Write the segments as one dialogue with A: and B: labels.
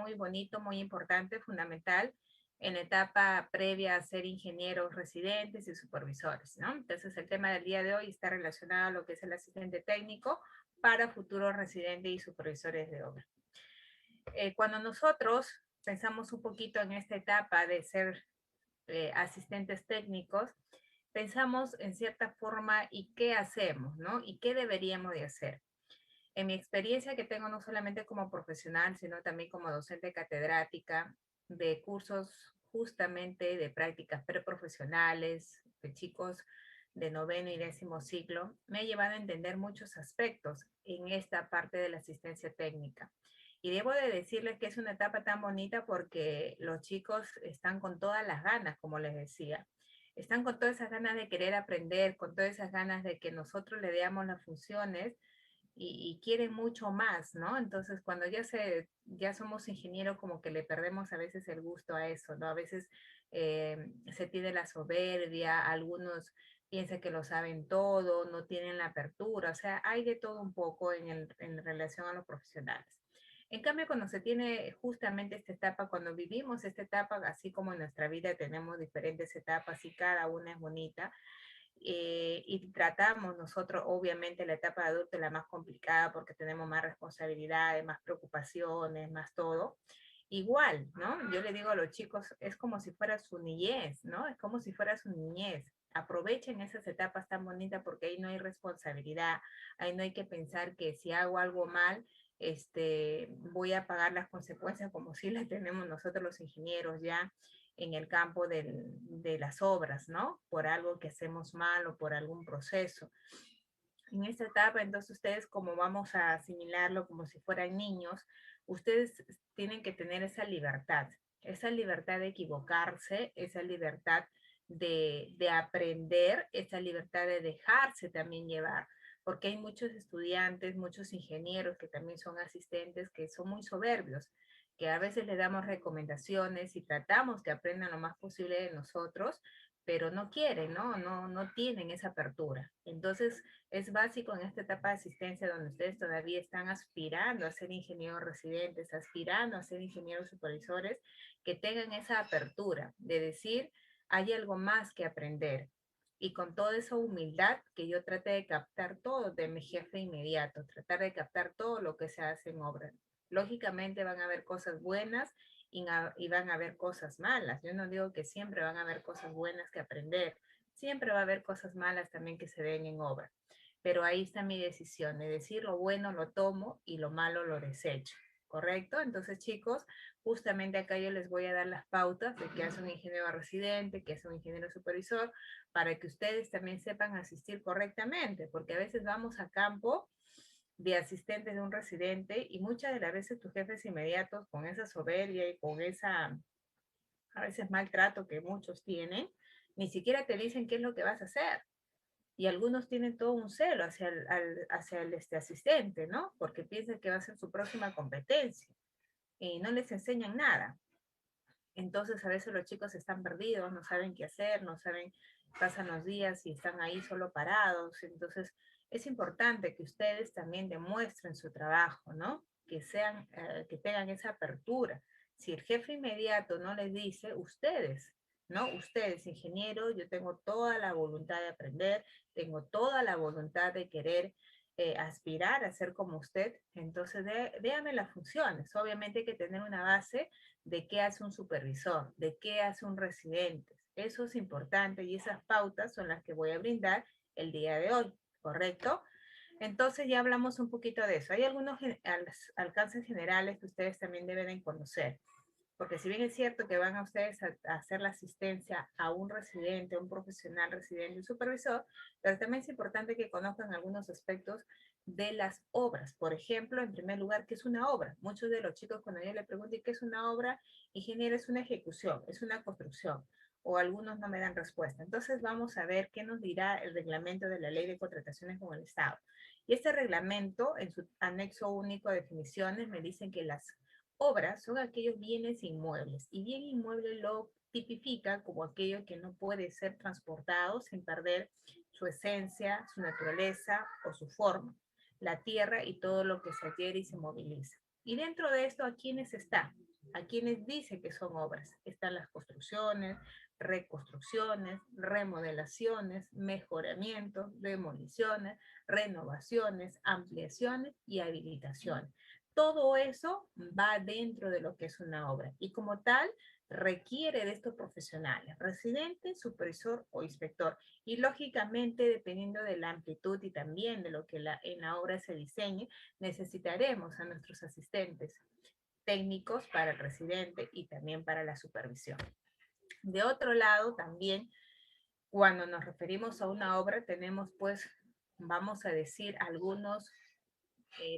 A: muy bonito, muy importante, fundamental en la etapa previa a ser ingenieros residentes y supervisores, ¿no? Entonces, el tema del día de hoy está relacionado a lo que es el asistente técnico para futuros residentes y supervisores de obra. Cuando nosotros pensamos un poquito en esta etapa de ser asistentes técnicos, pensamos en cierta forma y qué hacemos, ¿no? Y qué deberíamos de hacer. En mi experiencia que tengo no solamente como profesional, sino también como docente catedrática de cursos justamente de prácticas preprofesionales, de chicos de noveno y décimo ciclo, me ha llevado a entender muchos aspectos en esta parte de la asistencia técnica. Y debo de decirles que es una etapa tan bonita porque los chicos están con todas las ganas, como les decía. Están con todas esas ganas de querer aprender, con todas esas ganas de que nosotros le veamos las funciones y quieren mucho más, ¿no? Entonces, cuando ya somos ingenieros, como que le perdemos a veces el gusto a eso, ¿no? A veces se tiene la soberbia, algunos piensan que lo saben todo, no tienen la apertura, o sea, hay de todo un poco en relación a los profesionales. En cambio, cuando se tiene justamente esta etapa, cuando vivimos esta etapa, así como en nuestra vida tenemos diferentes etapas y cada una es bonita, y tratamos nosotros, obviamente, la etapa de adulto es la más complicada porque tenemos más responsabilidades, más preocupaciones, más todo. Igual, ¿no? Yo le digo a los chicos, es como si fuera su niñez, ¿no? Es como si fuera su niñez. Aprovechen esas etapas tan bonitas porque ahí no hay responsabilidad, ahí no hay que pensar que si hago algo mal, voy a pagar las consecuencias como si las tenemos nosotros los ingenieros ya en el campo de las obras, ¿no? Por algo que hacemos mal o por algún proceso. En esta etapa, entonces ustedes, como vamos a asimilarlo como si fueran niños, ustedes tienen que tener esa libertad de equivocarse, esa libertad de aprender, esa libertad de dejarse también llevar, porque hay muchos estudiantes, muchos ingenieros que también son asistentes, que son muy soberbios, que a veces le damos recomendaciones y tratamos que aprendan lo más posible de nosotros, pero no quieren, ¿no? No tienen esa apertura. Entonces, es básico en esta etapa de asistencia donde ustedes todavía están aspirando a ser ingenieros residentes, aspirando a ser ingenieros supervisores, que tengan esa apertura de decir, hay algo más que aprender. Y con toda esa humildad que yo trate de captar todo de mi jefe inmediato, tratar de captar todo lo que se hace en obra. Lógicamente van a haber cosas buenas y van a haber cosas malas. Yo no digo que siempre van a haber cosas buenas que aprender, siempre va a haber cosas malas también que se den en obra. Pero ahí está mi decisión, de decir lo bueno lo tomo y lo malo lo desecho. ¿Correcto? Entonces, chicos, justamente acá yo les voy a dar las pautas de qué hace un ingeniero residente, qué hace un ingeniero supervisor, para que ustedes también sepan asistir correctamente, porque a veces vamos a campo de asistentes de un residente y muchas de las veces tus jefes inmediatos con esa soberbia y con esa a veces maltrato que muchos tienen, ni siquiera te dicen qué es lo que vas a hacer. Y algunos tienen todo un celo hacia el asistente, ¿no? Porque piensan que va a ser su próxima competencia y no les enseñan nada. Entonces a veces los chicos están perdidos, no saben qué hacer, no saben, pasan los días y están ahí solo parados. Entonces es importante que ustedes también demuestren su trabajo, ¿no? Que tengan esa apertura. Si el jefe inmediato no les dice, ustedes, ¿no? Ustedes, ingenieros, yo tengo toda la voluntad de aprender, tengo toda la voluntad de querer aspirar a ser como usted, entonces déame las funciones. Obviamente hay que tener una base de qué hace un supervisor, de qué hace un residente. Eso es importante y esas pautas son las que voy a brindar el día de hoy, ¿correcto? Entonces ya hablamos un poquito de eso. Hay algunos alcances generales que ustedes también deben conocer. Porque si bien es cierto que van a ustedes a hacer la asistencia a un residente, a un profesional residente, un supervisor, pero también es importante que conozcan algunos aspectos de las obras. Por ejemplo, en primer lugar, ¿qué es una obra? Muchos de los chicos cuando yo les pregunto ¿qué es una obra? Ingeniero, es una ejecución, es una construcción, o algunos no me dan respuesta. Entonces vamos a ver qué nos dirá el reglamento de la Ley de Contrataciones con el Estado. Y este reglamento, en su anexo único de definiciones, me dicen que las obras son aquellos bienes inmuebles, y bien inmueble lo tipifica como aquello que no puede ser transportado sin perder su esencia, su naturaleza o su forma, la tierra y todo lo que se adhiere y se moviliza. Y dentro de esto, ¿a quiénes está? a quienes dicen que son obras. Están las construcciones, reconstrucciones, remodelaciones, mejoramientos, demoliciones, renovaciones, ampliaciones y habilitaciones. Todo eso va dentro de lo que es una obra y como tal requiere de estos profesionales, residente, supervisor o inspector. Y lógicamente, dependiendo de la amplitud y también de lo que en la obra se diseñe, necesitaremos a nuestros asistentes técnicos para el residente y también para la supervisión. De otro lado, también cuando nos referimos a una obra, tenemos pues, vamos a decir, algunos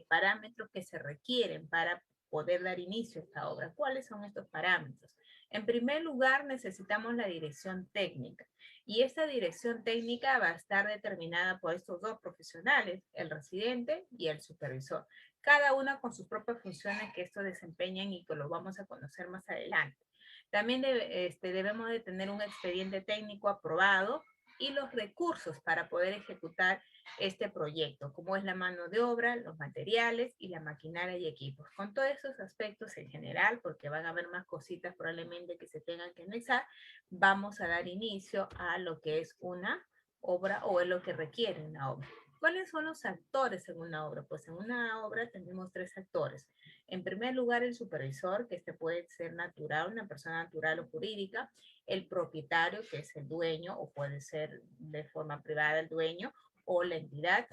A: parámetros que se requieren para poder dar inicio a esta obra. ¿Cuáles son estos parámetros? En primer lugar, necesitamos la dirección técnica. Y esta dirección técnica va a estar determinada por estos dos profesionales, el residente y el supervisor. Cada una con sus propias funciones que esto desempeñan y que lo vamos a conocer más adelante. También debemos de tener un expediente técnico aprobado y los recursos para poder ejecutar este proyecto, como es la mano de obra, los materiales y la maquinaria y equipos. Con todos esos aspectos en general, porque van a haber más cositas probablemente que se tengan que anexar, vamos a dar inicio a lo que es una obra o es lo que requiere una obra. ¿Cuáles son los actores en una obra? Pues en una obra tenemos tres actores. En primer lugar, el supervisor, que este puede ser natural, una persona natural o jurídica, el propietario, que es el dueño, o puede ser de forma privada el dueño, o la entidad,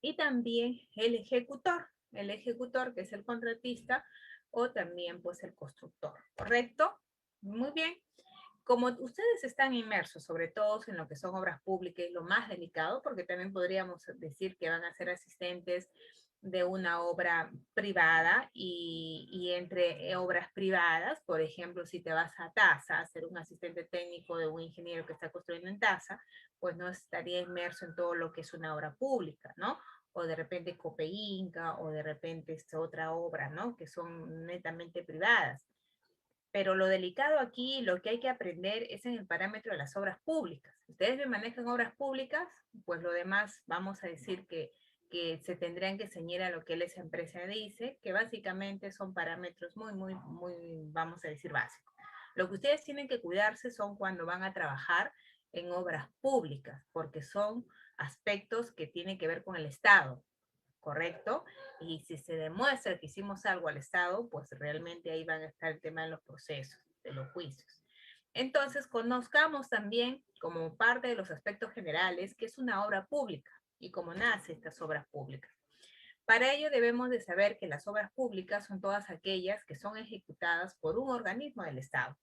A: y también el ejecutor que es el contratista o también pues el constructor, ¿correcto? Muy bien. Como ustedes están inmersos sobre todo en lo que son obras públicas, es lo más delicado, porque también podríamos decir que van a ser asistentes de una obra privada y entre obras privadas, por ejemplo, si te vas a TASA a ser un asistente técnico de un ingeniero que está construyendo en TASA, pues no estaría inmerso en todo lo que es una obra pública, ¿no? O de repente Copeinca, o de repente esta otra obra, ¿no? Que son netamente privadas. Pero lo delicado aquí, lo que hay que aprender es en el parámetro de las obras públicas. Ustedes me manejan obras públicas, pues lo demás vamos a decir que se tendrían que ceñir a lo que esa empresa dice, que básicamente son parámetros muy, vamos a decir, básicos. Lo que ustedes tienen que cuidarse son cuando van a trabajar en obras públicas, porque son aspectos que tienen que ver con el Estado, ¿correcto? Y si se demuestra que hicimos algo al Estado, pues realmente ahí van a estar el tema de los procesos, de los juicios. Entonces, conozcamos también como parte de los aspectos generales que es una obra pública y cómo nace estas obras públicas. Para ello debemos de saber que las obras públicas son todas aquellas que son ejecutadas por un organismo del Estado.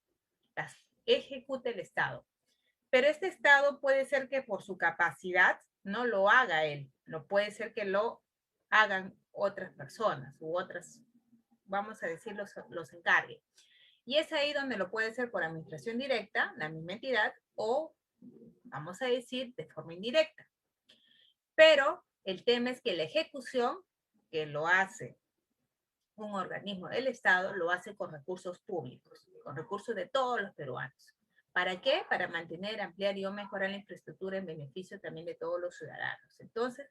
A: Las ejecuta el Estado. Pero este Estado puede ser que por su capacidad no lo haga él, no puede ser que lo hagan otras personas u otras, vamos a decir, los encargue. Y es ahí donde lo puede ser por administración directa, la misma entidad, o vamos a decir de forma indirecta. Pero el tema es que la ejecución, que lo hace un organismo del Estado, lo hace con recursos públicos, con recursos de todos los peruanos. ¿Para qué? Para mantener, ampliar y o mejorar la infraestructura en beneficio también de todos los ciudadanos. Entonces,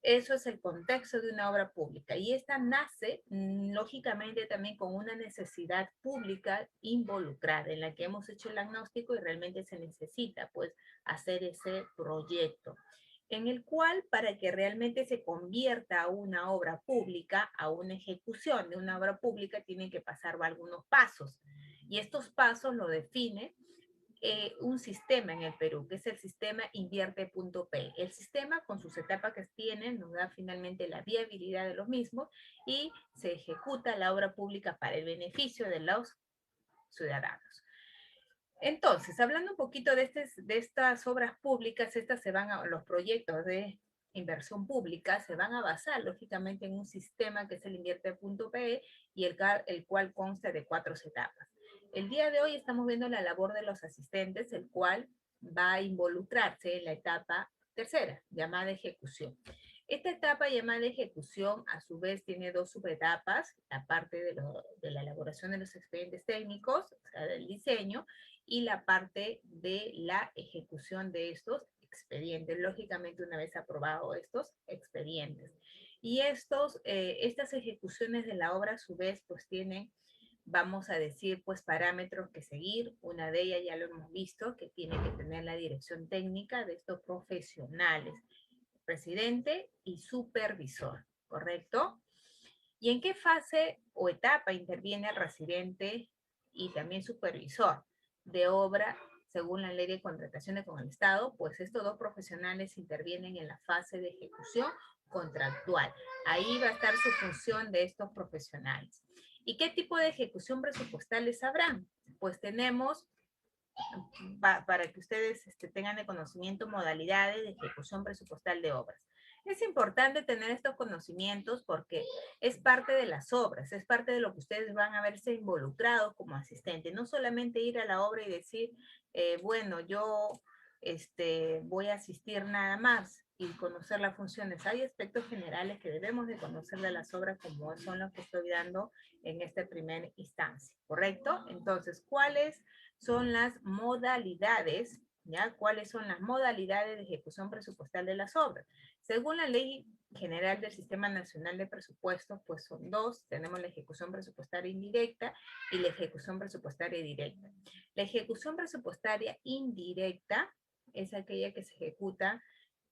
A: eso es el contexto de una obra pública y esta nace lógicamente también con una necesidad pública involucrada en la que hemos hecho el diagnóstico y realmente se necesita pues hacer ese proyecto en el cual para que realmente se convierta una obra pública a una ejecución de una obra pública tienen que pasar algunos pasos y estos pasos lo define un sistema en el Perú, que es el sistema invierte.p. El sistema, con sus etapas que tiene, nos da finalmente la viabilidad de los mismos y se ejecuta la obra pública para el beneficio de los ciudadanos. Entonces, hablando un poquito de estas obras públicas, estas se van a, los proyectos de inversión pública se van a basar lógicamente en un sistema que es el invierte.pe y el cual consta de 4 etapas. El día de hoy estamos viendo la labor de los asistentes, el cual va a involucrarse en la etapa tercera, llamada ejecución. Esta etapa llamada ejecución, a su vez, tiene dos subetapas, la parte de la elaboración de los expedientes técnicos, o sea, del diseño, y la parte de la ejecución de estos expedientes, lógicamente una vez aprobados estos expedientes. Y estas ejecuciones de la obra, a su vez, pues tienen vamos a decir, pues parámetros que seguir. Una de ellas ya lo hemos visto, que tiene que tener la dirección técnica de estos profesionales, presidente y supervisor, ¿correcto? ¿Y en qué fase o etapa interviene el residente y también supervisor de obra según la ley de contrataciones con el Estado? Pues estos dos profesionales intervienen en la fase de ejecución contractual. Ahí va a estar su función de estos profesionales. ¿Y qué tipo de ejecución presupuestal habrán? Pues tenemos, para que ustedes tengan de conocimiento, modalidades de ejecución presupuestal de obras. Es importante tener estos conocimientos porque es parte de las obras, es parte de lo que ustedes van a verse involucrados como asistente. No solamente ir a la obra y decir, bueno, yo voy a asistir nada más y conocer las funciones. Hay aspectos generales que debemos de conocer de las obras como son los que estoy dando en esta primera instancia, ¿correcto? Entonces, ¿cuáles son las modalidades? ¿Ya? ¿Cuáles son las modalidades de ejecución presupuestal de las obras? Según la Ley General del Sistema Nacional de Presupuestos, pues son dos. Tenemos la ejecución presupuestaria indirecta y la ejecución presupuestaria directa. La ejecución presupuestaria indirecta es aquella que se ejecuta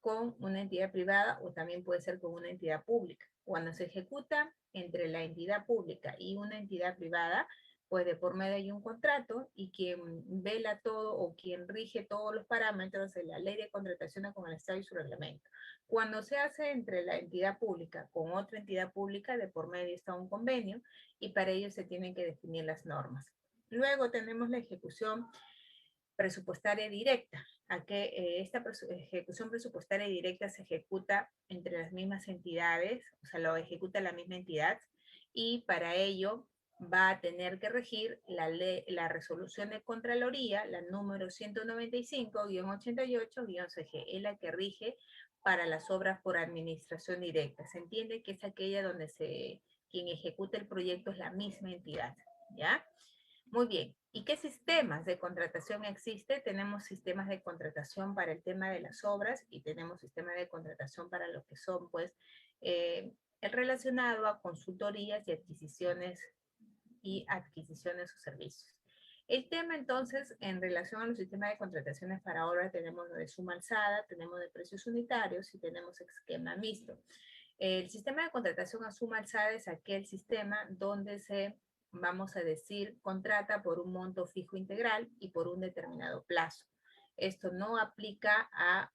A: con una entidad privada o también puede ser con una entidad pública. Cuando se ejecuta entre la entidad pública y una entidad privada, pues de por medio hay un contrato y quien vela todo o quien rige todos los parámetros de la ley de contratación con el Estado y su reglamento. Cuando se hace entre la entidad pública con otra entidad pública, de por medio está un convenio y para ello se tienen que definir las normas. Luego tenemos la ejecución presupuestaria directa, a que esta ejecución presupuestaria directa se ejecuta entre las mismas entidades, o sea, lo ejecuta la misma entidad, y para ello va a tener que regir la resolución de Contraloría, la número 195-88-CG, es la que rige para las obras por administración directa. Se entiende que es aquella donde quien ejecuta el proyecto es la misma entidad, ¿ya? Muy bien. ¿Y qué sistemas de contratación existe? Tenemos sistemas de contratación para el tema de las obras y tenemos sistemas de contratación para lo que son, pues, el relacionado a consultorías y adquisiciones o servicios. El tema, entonces, en relación a los sistemas de contrataciones para obras, tenemos de suma alzada, tenemos de precios unitarios y tenemos esquema mixto. El sistema de contratación a suma alzada es aquel sistema donde se, vamos a decir, contrata por un monto fijo integral y por un determinado plazo. Esto no aplica a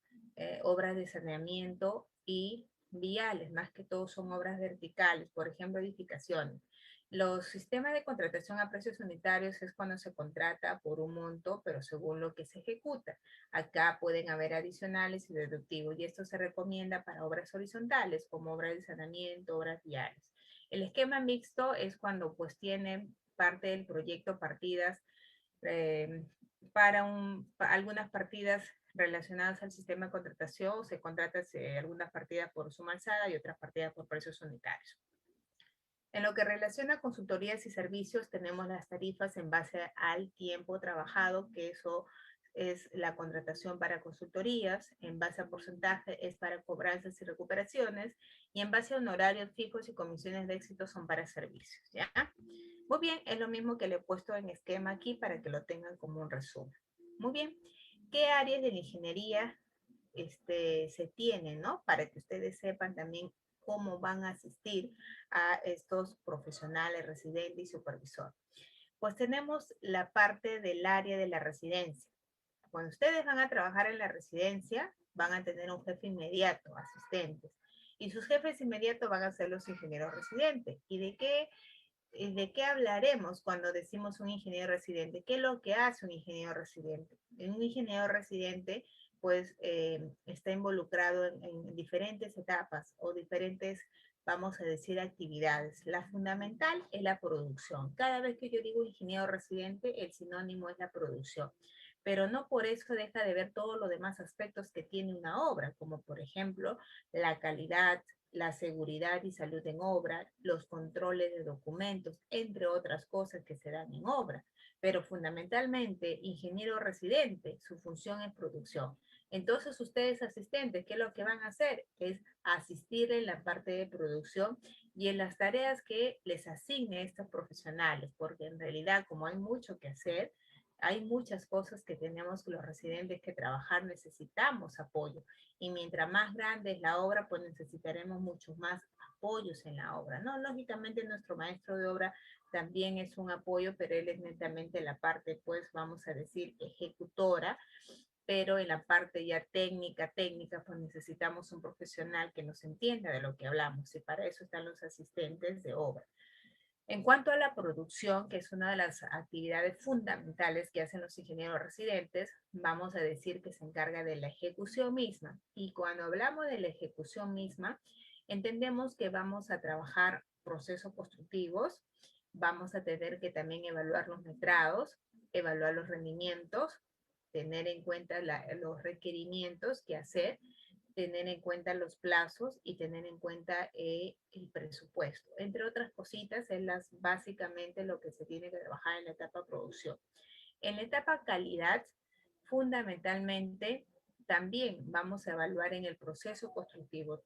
A: obras de saneamiento y viales, más que todo son obras verticales, por ejemplo, edificaciones. Los sistemas de contratación a precios unitarios es cuando se contrata por un monto, pero según lo que se ejecuta. Acá pueden haber adicionales y deductivos, y esto se recomienda para obras horizontales, como obras de saneamiento, obras viales. El esquema mixto es cuando pues tiene parte del proyecto partidas para algunas partidas relacionadas al sistema de contratación, se contrata algunas partidas por suma alzada y otras partidas por precios unitarios. En lo que relaciona a consultorías y servicios, tenemos las tarifas en base al tiempo trabajado, que eso es la contratación para consultorías, en base a porcentaje es para cobranzas y recuperaciones, y en base a honorarios fijos y comisiones de éxito son para servicios, ¿ya? Muy bien, es lo mismo que le he puesto en esquema aquí para que lo tengan como un resumen. Muy bien, ¿qué áreas de la ingeniería se tienen, ¿no? Para que ustedes sepan también cómo van a asistir a estos profesionales, residentes y supervisor. Pues tenemos la parte del área de la residencia. Cuando ustedes van a trabajar en la residencia, van a tener un jefe inmediato, asistentes. Y sus jefes inmediatos van a ser los ingenieros residentes. ¿Y de qué hablaremos cuando decimos un ingeniero residente? ¿Qué es lo que hace un ingeniero residente? Un ingeniero residente pues está involucrado en diferentes etapas o diferentes, vamos a decir, actividades. La fundamental es la producción. Cada vez que yo digo ingeniero residente, el sinónimo es la producción. Pero no por eso deja de ver todos los demás aspectos que tiene una obra, como por ejemplo la calidad, la seguridad y salud en obra, los controles de documentos, entre otras cosas que se dan en obra. Pero fundamentalmente, ingeniero residente, su función es producción. Entonces, ustedes asistentes, ¿qué es lo que van a hacer? Es asistir en la parte de producción y en las tareas que les asigne a estos profesionales, porque en realidad como hay mucho que hacer, hay muchas cosas que tenemos los residentes que trabajar, necesitamos apoyo. Y mientras más grande es la obra, pues necesitaremos muchos más apoyos en la obra, ¿no? Lógicamente nuestro maestro de obra también es un apoyo, pero él es netamente la parte, pues vamos a decir, ejecutora, pero en la parte ya técnica, pues necesitamos un profesional que nos entienda de lo que hablamos y para eso están los asistentes de obra. En cuanto a la producción, que es una de las actividades fundamentales que hacen los ingenieros residentes, vamos a decir que se encarga de la ejecución misma. Y cuando hablamos de la ejecución misma, entendemos que vamos a trabajar procesos constructivos, vamos a tener que también evaluar los metrados, evaluar los rendimientos, tener en cuenta los requerimientos que hacer, tener en cuenta los plazos y tener en cuenta el presupuesto. Entre otras cositas, es básicamente lo que se tiene que trabajar en la etapa producción. En la etapa calidad, fundamentalmente, también vamos a evaluar en el proceso constructivo,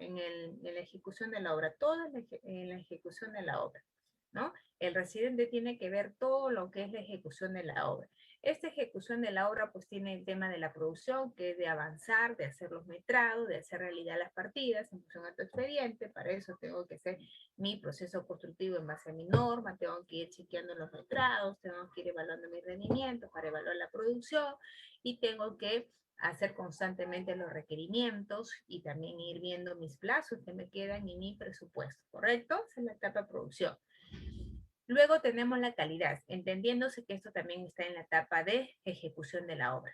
A: en la ejecución de la obra, todo en la ejecución de la obra, ¿no? El residente tiene que ver todo lo que es la ejecución de la obra. Esta ejecución de la obra pues tiene el tema de la producción, que es de avanzar, de hacer los metrados, de hacer realidad las partidas en función a tu expediente. Para eso tengo que hacer mi proceso constructivo en base a mi norma, tengo que ir chequeando los metrados, tengo que ir evaluando mis rendimientos para evaluar la producción y tengo que hacer constantemente los requerimientos y también ir viendo mis plazos que me quedan y mi presupuesto, ¿correcto? Esa es la etapa de producción. Luego tenemos la calidad, entendiéndose que esto también está en la etapa de ejecución de la obra.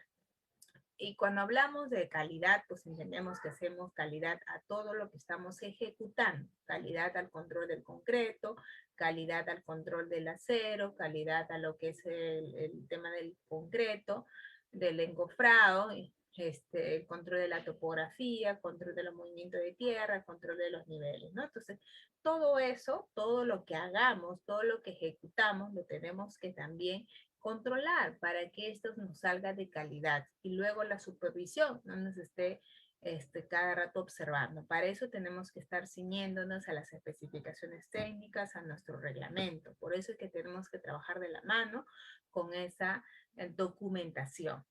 A: Y cuando hablamos de calidad, pues entendemos que hacemos calidad a todo lo que estamos ejecutando. Calidad al control del concreto, calidad al control del acero, calidad a lo que es el tema del concreto, del encofrado, el control de la topografía, control de los movimientos de tierra, control de los niveles, ¿no? Entonces, todo eso, todo lo que hagamos, todo lo que ejecutamos, lo tenemos que también controlar para que esto nos salga de calidad y luego la supervisión no nos esté cada rato observando. Para eso tenemos que estar ciñéndonos a las especificaciones técnicas, a nuestro reglamento. Por eso es que tenemos que trabajar de la mano con esa documentación.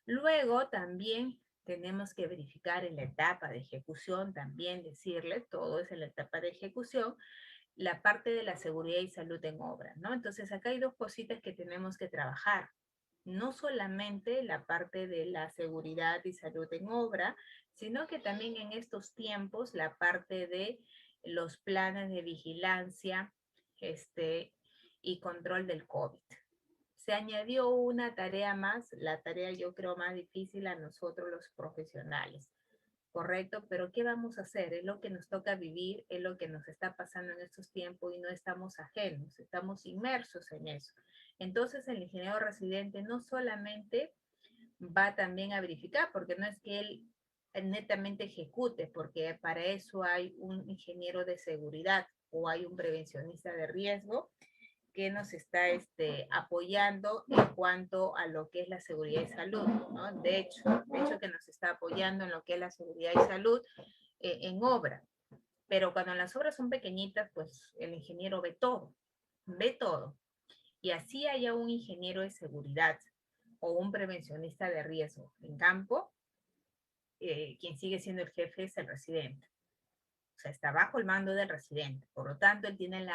A: Luego también tenemos que verificar en la etapa de ejecución, también decirle, todo es en la etapa de ejecución, la parte de la seguridad y salud en obra, ¿no? Entonces acá hay dos cositas que tenemos que trabajar. No solamente la parte de la seguridad y salud en obra, sino que también en estos tiempos la parte de los planes de vigilancia y control del COVID. Se añadió una tarea más, la tarea yo creo más difícil a nosotros los profesionales. Correcto, pero ¿qué vamos a hacer? Es lo que nos toca vivir, es lo que nos está pasando en estos tiempos y no estamos ajenos, estamos inmersos en eso. Entonces el ingeniero residente no solamente va también a verificar, porque no es que él netamente ejecute, porque para eso hay un ingeniero de seguridad o hay un prevencionista de riesgo que nos está apoyando en cuanto a lo que es la seguridad y salud, ¿no? De hecho que nos está apoyando en lo que es la seguridad y salud en obra. Pero cuando las obras son pequeñitas, pues el ingeniero ve todo. Y así haya un ingeniero de seguridad o un prevencionista de riesgo en campo, quien sigue siendo el jefe es el residente. O sea, está bajo el mando del residente. Por lo tanto, él tiene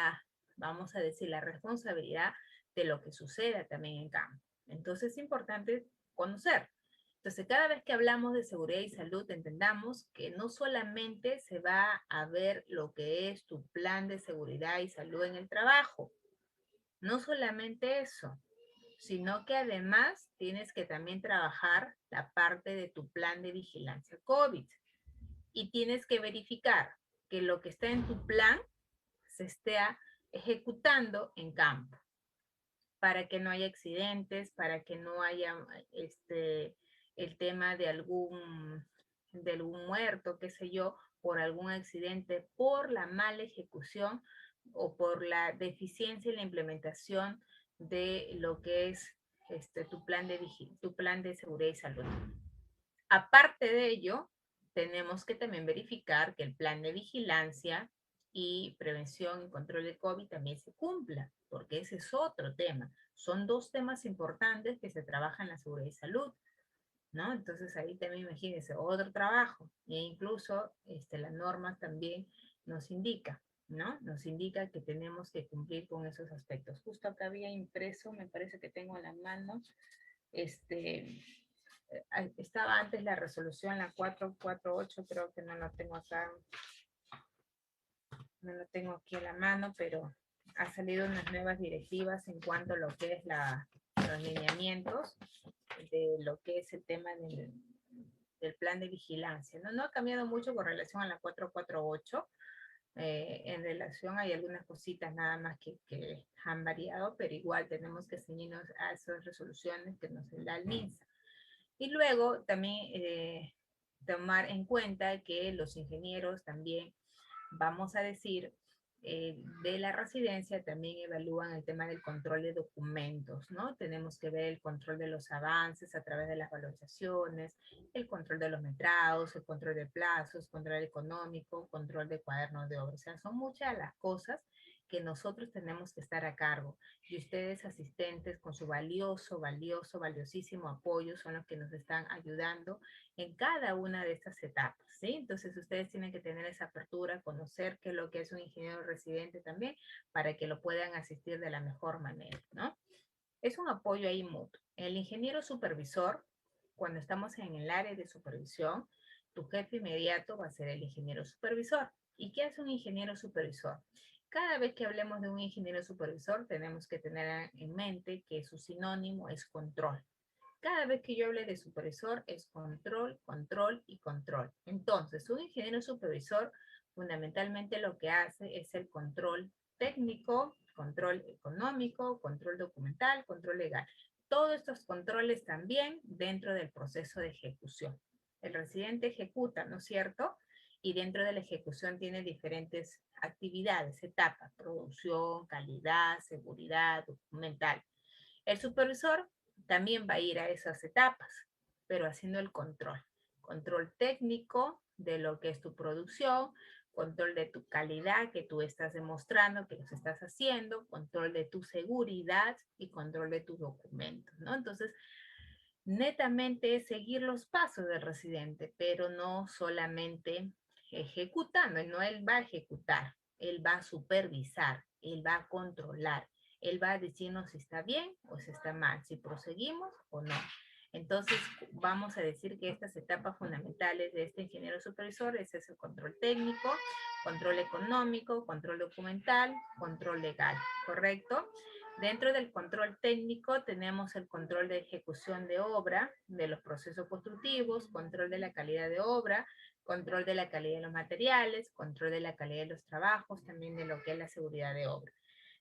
A: vamos a decir, la responsabilidad de lo que suceda también en campo. Entonces es importante conocer. Entonces, cada vez que hablamos de seguridad y salud, entendamos que no solamente se va a ver lo que es tu plan de seguridad y salud en el trabajo, no solamente eso, sino que además tienes que también trabajar la parte de tu plan de vigilancia COVID y tienes que verificar que lo que está en tu plan se esté ejecutando en campo para que no haya accidentes, para que no haya el tema de algún muerto, qué sé yo, por algún accidente, por la mala ejecución o por la deficiencia en la implementación de lo que es tu plan de seguridad y salud. Aparte de ello, tenemos que también verificar que el plan de vigilancia y prevención y control de COVID también se cumpla, porque ese es otro tema. Son dos temas importantes que se trabajan en la seguridad y salud, ¿no? Entonces ahí también imagínense otro trabajo, e incluso la norma también nos indica, ¿no? Nos indica que tenemos que cumplir con esos aspectos. Justo acá había impreso, me parece que tengo en la mano, estaba antes la resolución, la 448, creo que no la tengo acá, no lo tengo aquí a la mano, pero ha salido unas nuevas directivas en cuanto a lo que es los lineamientos de lo que es el tema del plan de vigilancia. No ha cambiado mucho con relación a la 448. En relación hay algunas cositas nada más que han variado, pero igual tenemos que ceñirnos a esas resoluciones que nos da el MINSA. Y luego también tomar en cuenta que los ingenieros también, vamos a decir, de la residencia también evalúan el tema del control de documentos, ¿no? Tenemos que ver el control de los avances a través de las valorizaciones, el control de los metrados, el control de plazos, control económico, control de cuadernos de obra. O sea, son muchas las cosas que nosotros tenemos que estar a cargo. Y ustedes, asistentes, con su valiosísimo apoyo, son los que nos están ayudando en cada una de estas etapas, ¿sí? Entonces ustedes tienen que tener esa apertura, conocer qué es lo que es un ingeniero residente también, para que lo puedan asistir de la mejor manera, ¿no? Es un apoyo ahí mutuo. El ingeniero supervisor, cuando estamos en el área de supervisión, tu jefe inmediato va a ser el ingeniero supervisor. ¿Y qué hace un ingeniero supervisor? Cada vez que hablemos de un ingeniero supervisor, tenemos que tener en mente que su sinónimo es control. Cada vez que yo hable de supervisor es control, control y control. Entonces, un ingeniero supervisor fundamentalmente lo que hace es el control técnico, control económico, control documental, control legal. Todos estos controles también dentro del proceso de ejecución. El residente ejecuta, ¿no es cierto? Y dentro de la ejecución tiene diferentes actividades, etapas, producción, calidad, seguridad, documental. El supervisor también va a ir a esas etapas, pero haciendo el control. Control técnico de lo que es tu producción, control de tu calidad que tú estás demostrando que los estás haciendo, control de tu seguridad y control de tus documentos, ¿no? Entonces, netamente es seguir los pasos del residente, pero no solamente ejecutando, no él va a ejecutar, él va a supervisar, él va a controlar, él va a decirnos si está bien o si está mal, si proseguimos o no. Entonces, vamos a decir que estas etapas fundamentales de este ingeniero supervisor es el control técnico, control económico, control documental, control legal, ¿correcto? Dentro del control técnico tenemos el control de ejecución de obra, de los procesos constructivos, control de la calidad de obra, control de la calidad de los materiales, control de la calidad de los trabajos, también de lo que es la seguridad de obra.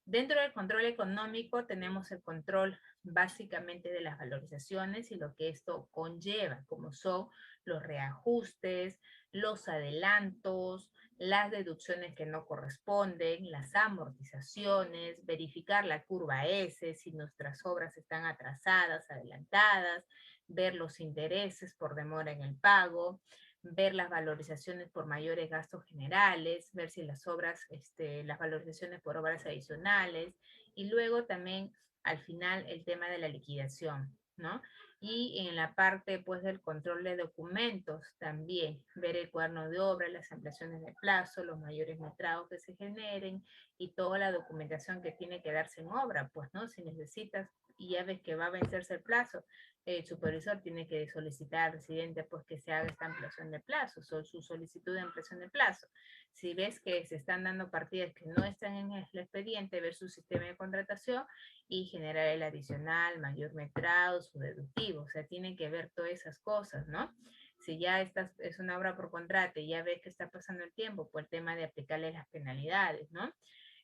A: Dentro del control económico tenemos el control básicamente de las valorizaciones y lo que esto conlleva, como son los reajustes, los adelantos, las deducciones que no corresponden, las amortizaciones, verificar la curva S, si nuestras obras están atrasadas, adelantadas, ver los intereses por demora en el pago, ver las valorizaciones por mayores gastos generales, ver si las obras, las valorizaciones por obras adicionales, y luego también al final el tema de la liquidación, ¿no? Y en la parte pues del control de documentos también, ver el cuaderno de obra, las ampliaciones de plazo, los mayores metrados que se generen y toda la documentación que tiene que darse en obra, pues, ¿no? Si necesitas y ya ves que va a vencerse el plazo, el supervisor tiene que solicitar al residente pues que se haga esta ampliación de plazo, o su solicitud de ampliación de plazo. Si ves que se están dando partidas que no están en el expediente, ver su sistema de contratación y generar el adicional, mayor metrado, su deductivo, o sea, tienen que ver todas esas cosas, ¿no? Si ya es una obra por contrato y ya ves que está pasando el tiempo, pues el tema de aplicarle las penalidades, ¿no?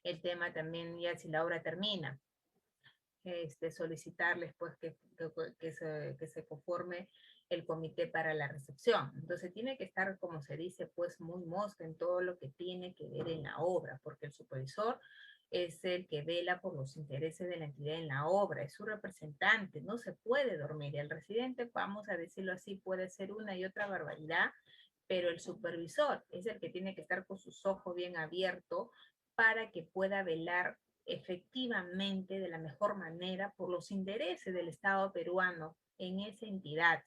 A: El tema también ya si la obra termina, solicitarles pues que se conforme el comité para la recepción. Entonces tiene que estar, como se dice, pues muy mosca en todo lo que tiene que ver en la obra, porque el supervisor es el que vela por los intereses de la entidad en la obra, es su representante, no se puede dormir. El residente, vamos a decirlo así, puede ser una y otra barbaridad, pero el supervisor es el que tiene que estar con sus ojos bien abiertos para que pueda velar efectivamente de la mejor manera por los intereses del Estado peruano en esa entidad.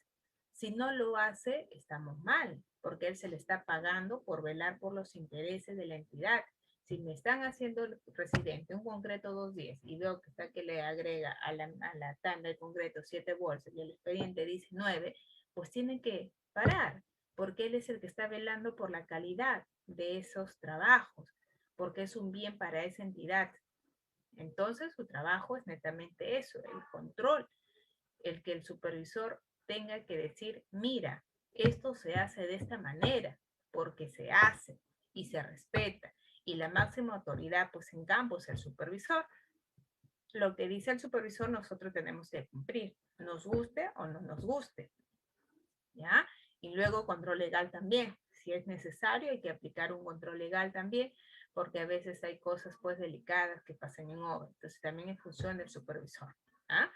A: Si no lo hace, estamos mal, porque él se le está pagando por velar por los intereses de la entidad. Si me están haciendo residente un concreto 210 y veo que está que le agrega a la tanda del concreto 7 bolsas y el expediente dice 9, pues tienen que parar, porque él es el que está velando por la calidad de esos trabajos, porque es un bien para esa entidad. Entonces, su trabajo es netamente eso, el control, el que el supervisor tenga que decir, mira, esto se hace de esta manera, porque se hace y se respeta. Y la máxima autoridad, pues en campo, es el supervisor. Lo que dice el supervisor, nosotros tenemos que cumplir, nos guste o no nos guste. ¿Ya? Y luego control legal también. Si es necesario, hay que aplicar un control legal también, porque a veces hay cosas pues delicadas que pasan en obra. Entonces también en función del supervisor. ¿Ah?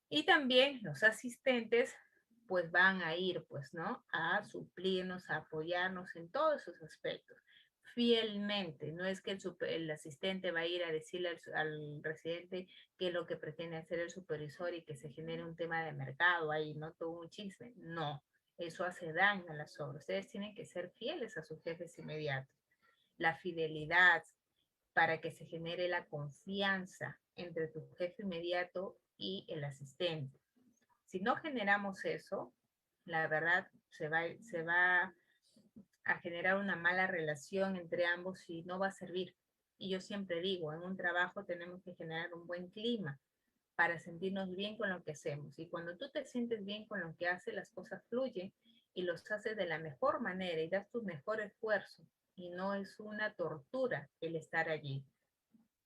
A: Y también los asistentes pues van a ir pues, ¿no? A suplirnos, a apoyarnos en todos esos aspectos. Fielmente, no es que el asistente va a ir a decirle al residente qué es lo que pretende hacer el supervisor y que se genere un tema de mercado ahí, no todo un chisme. No, eso hace daño a las obras. Ustedes tienen que ser fieles a sus jefes inmediatos. La fidelidad para que se genere la confianza entre tu jefe inmediato y el asistente. Si no generamos eso, la verdad se va a generar una mala relación entre ambos y no va a servir. Y yo siempre digo, en un trabajo tenemos que generar un buen clima para sentirnos bien con lo que hacemos. Y cuando tú te sientes bien con lo que haces, las cosas fluyen y los haces de la mejor manera y das tu mejor esfuerzo. Y no es una tortura el estar allí,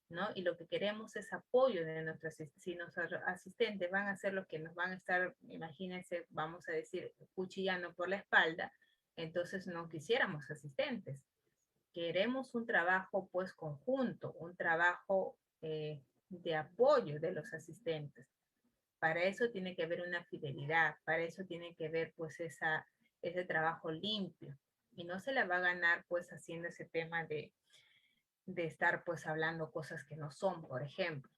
A: ¿no? Y lo que queremos es apoyo de nuestros, si nuestros asistentes van a hacer lo que nos van a estar, imagínense, vamos a decir, cuchillando por la espalda, entonces no quisiéramos asistentes. Queremos un trabajo pues conjunto, un trabajo de apoyo de los asistentes. Para eso tiene que haber una fidelidad, para eso tiene que haber pues ese trabajo limpio. Y no se la va a ganar pues haciendo ese tema de estar pues hablando cosas que no son, por ejemplo,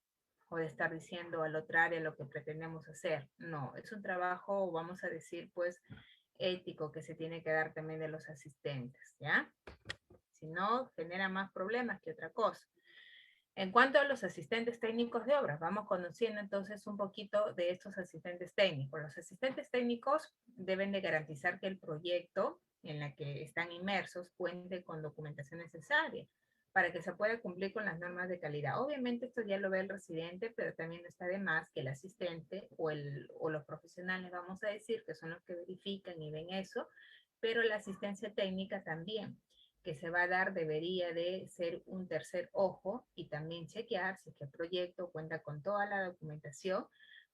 A: o de estar diciendo al otro área lo que pretendemos hacer. No, es un trabajo, vamos a decir, pues ético que se tiene que dar también de los asistentes, ¿ya? Si no, genera más problemas que otra cosa. En cuanto a los asistentes técnicos de obra, vamos conociendo entonces un poquito de estos asistentes técnicos. Los asistentes técnicos deben de garantizar que el proyecto en el que están inmersos cuente con documentación necesaria para que se pueda cumplir con las normas de calidad. Obviamente esto ya lo ve el residente, pero también no está de más que el asistente o los profesionales, vamos a decir, que son los que verifican y ven eso, pero la asistencia técnica también que se va a dar debería de ser un tercer ojo y también chequear si es que el proyecto cuenta con toda la documentación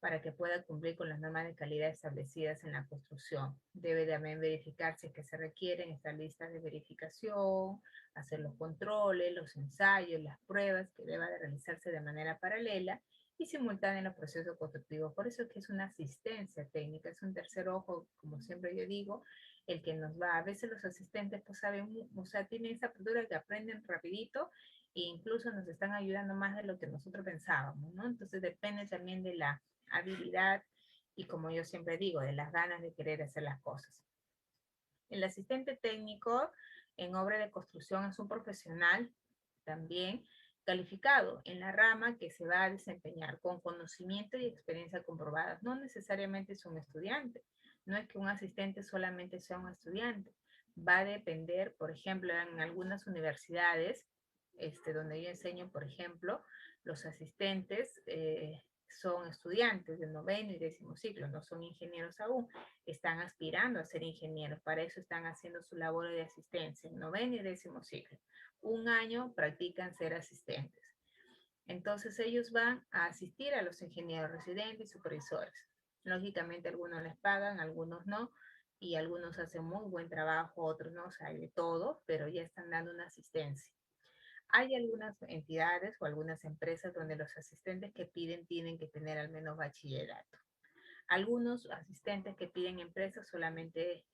A: para que pueda cumplir con las normas de calidad establecidas en la construcción. Debe también verificar si es que se requieren estas listas de verificación, hacer los controles, los ensayos, las pruebas que deba de realizarse de manera paralela y simultánea en los procesos constructivos. Por eso es que es una asistencia técnica, es un tercer ojo, como siempre yo digo, el que nos va. A veces los asistentes pues saben, o sea, tienen esa apertura que aprenden rapidito e incluso nos están ayudando más de lo que nosotros pensábamos, ¿no? Entonces depende también de la habilidad y como yo siempre digo, de las ganas de querer hacer las cosas. El asistente técnico en obra de construcción es un profesional también calificado en la rama que se va a desempeñar con conocimiento y experiencia comprobadas. No necesariamente es un estudiante. No es que un asistente solamente sea un estudiante. Va a depender, por ejemplo, en algunas universidades, donde yo enseño, por ejemplo, los asistentes son estudiantes de noveno y décimo ciclo, no son ingenieros aún, están aspirando a ser ingenieros, para eso están haciendo su labor de asistencia en noveno y décimo ciclo. Un año practican ser asistentes. Entonces ellos van a asistir a los ingenieros residentes y supervisores. Lógicamente algunos les pagan, algunos no, y algunos hacen muy buen trabajo, otros no, o sea, hay de todo, pero ya están dando una asistencia. Hay algunas entidades o algunas empresas donde los asistentes que piden tienen que tener al menos bachillerato. Algunos asistentes que piden empresas solamente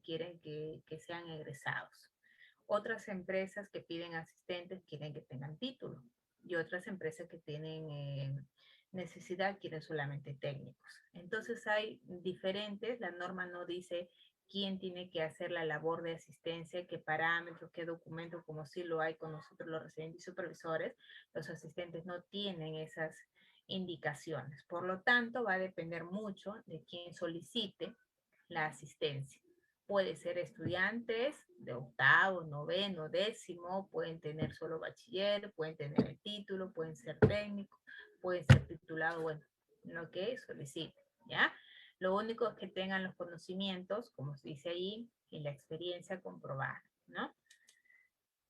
A: quieren que sean egresados. Otras empresas que piden asistentes quieren que tengan título. Y otras empresas que tienen necesidad quieren solamente técnicos. Entonces hay diferentes, la norma no dice quién tiene que hacer la labor de asistencia, qué parámetros, qué documentos, como sí lo hay con nosotros los residentes y supervisores. Los asistentes no tienen esas indicaciones. Por lo tanto, va a depender mucho de quién solicite la asistencia. Puede ser estudiantes de octavo, noveno, décimo, pueden tener solo bachiller, pueden tener el título, pueden ser técnicos, pueden ser titulados, bueno, lo que soliciten, ¿ya? Lo único es que tengan los conocimientos, como se dice ahí, y la experiencia comprobada, ¿no?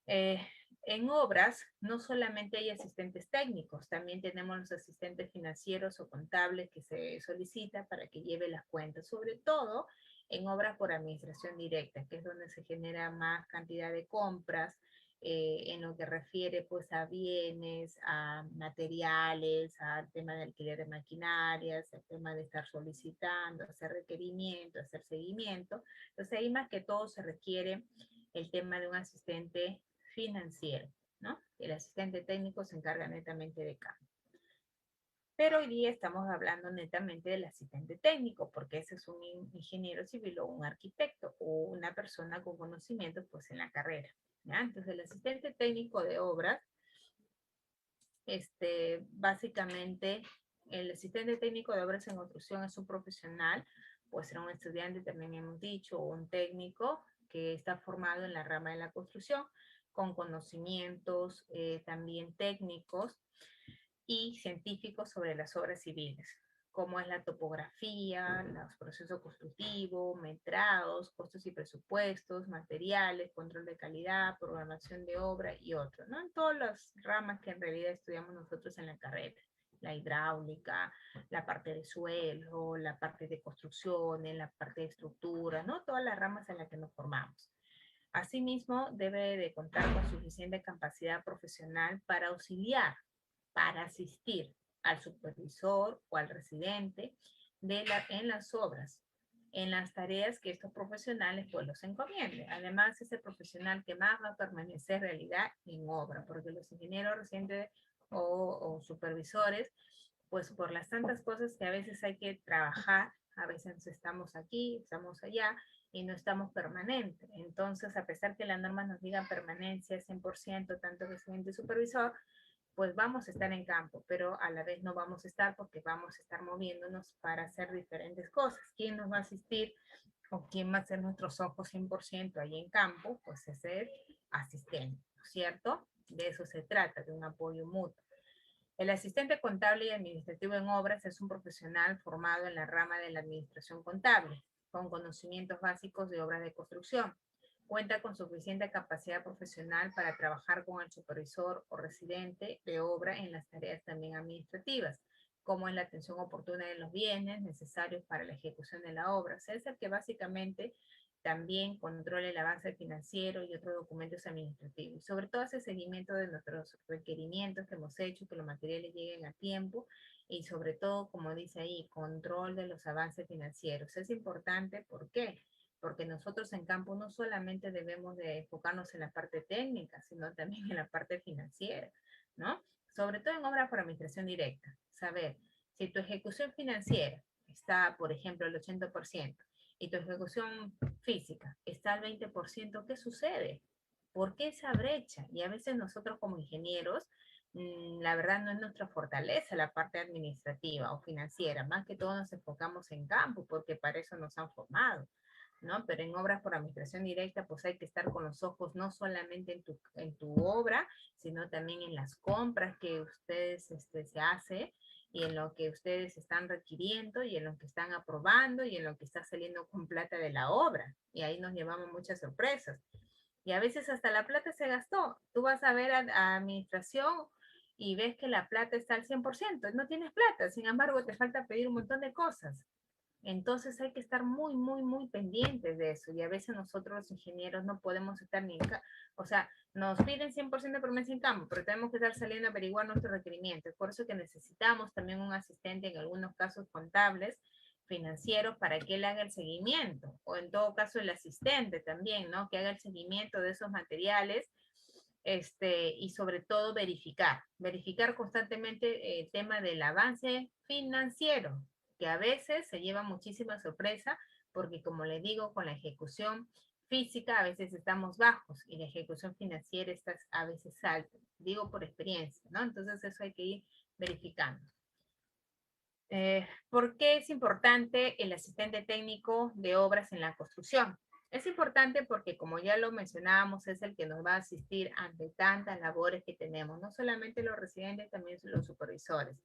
A: Eh, en obras no solamente hay asistentes técnicos, también tenemos los asistentes financieros o contables que se solicita para que lleve las cuentas, sobre todo en obras por administración directa, que es donde se genera más cantidad de compras, en lo que refiere pues a bienes, a materiales, al tema de alquiler de maquinarias, al tema de estar solicitando, hacer requerimientos, hacer seguimiento. Entonces ahí más que todo se requiere el tema de un asistente financiero, ¿no? El asistente técnico se encarga netamente de cambio. Pero hoy día estamos hablando netamente del asistente técnico, porque ese es un ingeniero civil o un arquitecto o una persona con conocimientos pues en la carrera, ¿ya? Entonces el asistente técnico de obras, básicamente el asistente técnico de obras en construcción es un profesional, puede ser un estudiante, también hemos dicho, o un técnico que está formado en la rama de la construcción, con conocimientos también técnicos y científicos sobre las obras civiles, como es la topografía, los procesos constructivos, metrados, costos y presupuestos, materiales, control de calidad, programación de obra y otros, ¿no? En todas las ramas que en realidad estudiamos nosotros en la carrera. La hidráulica, la parte de suelo, la parte de construcciones, la parte de estructura, ¿no? Todas las ramas en las que nos formamos. Asimismo, debe de contar con suficiente capacidad profesional para auxiliar, para asistir al supervisor o al residente en las obras, en las tareas que estos profesionales pues los encomienden. Además, es el profesional que más va a permanecer en realidad en obra, porque los ingenieros residentes o supervisores, pues por las tantas cosas que a veces hay que trabajar, a veces estamos aquí, estamos allá, y no estamos permanentes. Entonces, a pesar que la norma nos diga permanencia 100%, tanto residente y supervisor, pues vamos a estar en campo, pero a la vez no vamos a estar porque vamos a estar moviéndonos para hacer diferentes cosas. ¿Quién nos va a asistir o quién va a ser nuestros ojos 100% ahí en campo? Pues es el asistente, ¿no es cierto? De eso se trata, de un apoyo mutuo. El asistente contable y administrativo en obras es un profesional formado en la rama de la administración contable, con conocimientos básicos de obras de construcción. Cuenta con suficiente capacidad profesional para trabajar con el supervisor o residente de obra en las tareas también administrativas, como en la atención oportuna de los bienes necesarios para la ejecución de la obra. O sea, es el que básicamente también controla el avance financiero y otros documentos administrativos. Y sobre todo hace seguimiento de nuestros requerimientos que hemos hecho, que los materiales lleguen a tiempo y sobre todo, como dice ahí, control de los avances financieros. Es importante, ¿por qué? Porque nosotros en campo no solamente debemos de enfocarnos en la parte técnica, sino también en la parte financiera, ¿no? Sobre todo en obras por administración directa. Saber si tu ejecución financiera está, por ejemplo, al 80% y tu ejecución física está al 20%, ¿qué sucede? ¿Por qué esa brecha? Y a veces nosotros como ingenieros, la verdad no es nuestra fortaleza la parte administrativa o financiera, más que todo nos enfocamos en campo porque para eso nos han formado, ¿no? Pero en obras por administración directa, pues hay que estar con los ojos no solamente en tu obra, sino también en las compras que ustedes se hace y en lo que ustedes están requiriendo y en lo que están aprobando y en lo que está saliendo con plata de la obra. Y ahí nos llevamos muchas sorpresas. Y a veces hasta la plata se gastó. Tú vas a ver a administración y ves que la plata está al 100%, no tienes plata, sin embargo te falta pedir un montón de cosas. Entonces hay que estar muy, muy, muy pendientes de eso. Y a veces nosotros los ingenieros no podemos estar ni o sea, nos piden 100% de promesa en campo, pero tenemos que estar saliendo a averiguar nuestros requerimientos. Por eso que necesitamos también un asistente en algunos casos contables financieros para que él haga el seguimiento, o en todo caso el asistente también, ¿no? Que haga el seguimiento de esos materiales, y sobre todo verificar constantemente el tema del avance financiero, que a veces se lleva muchísima sorpresa, porque como le digo, con la ejecución física a veces estamos bajos y la ejecución financiera está a veces alta, digo por experiencia, ¿no? Entonces eso hay que ir verificando. ¿Por qué es importante el asistente técnico de obras en la construcción? Es importante porque, como ya lo mencionábamos, es el que nos va a asistir ante tantas labores que tenemos, no solamente los residentes, también los supervisores,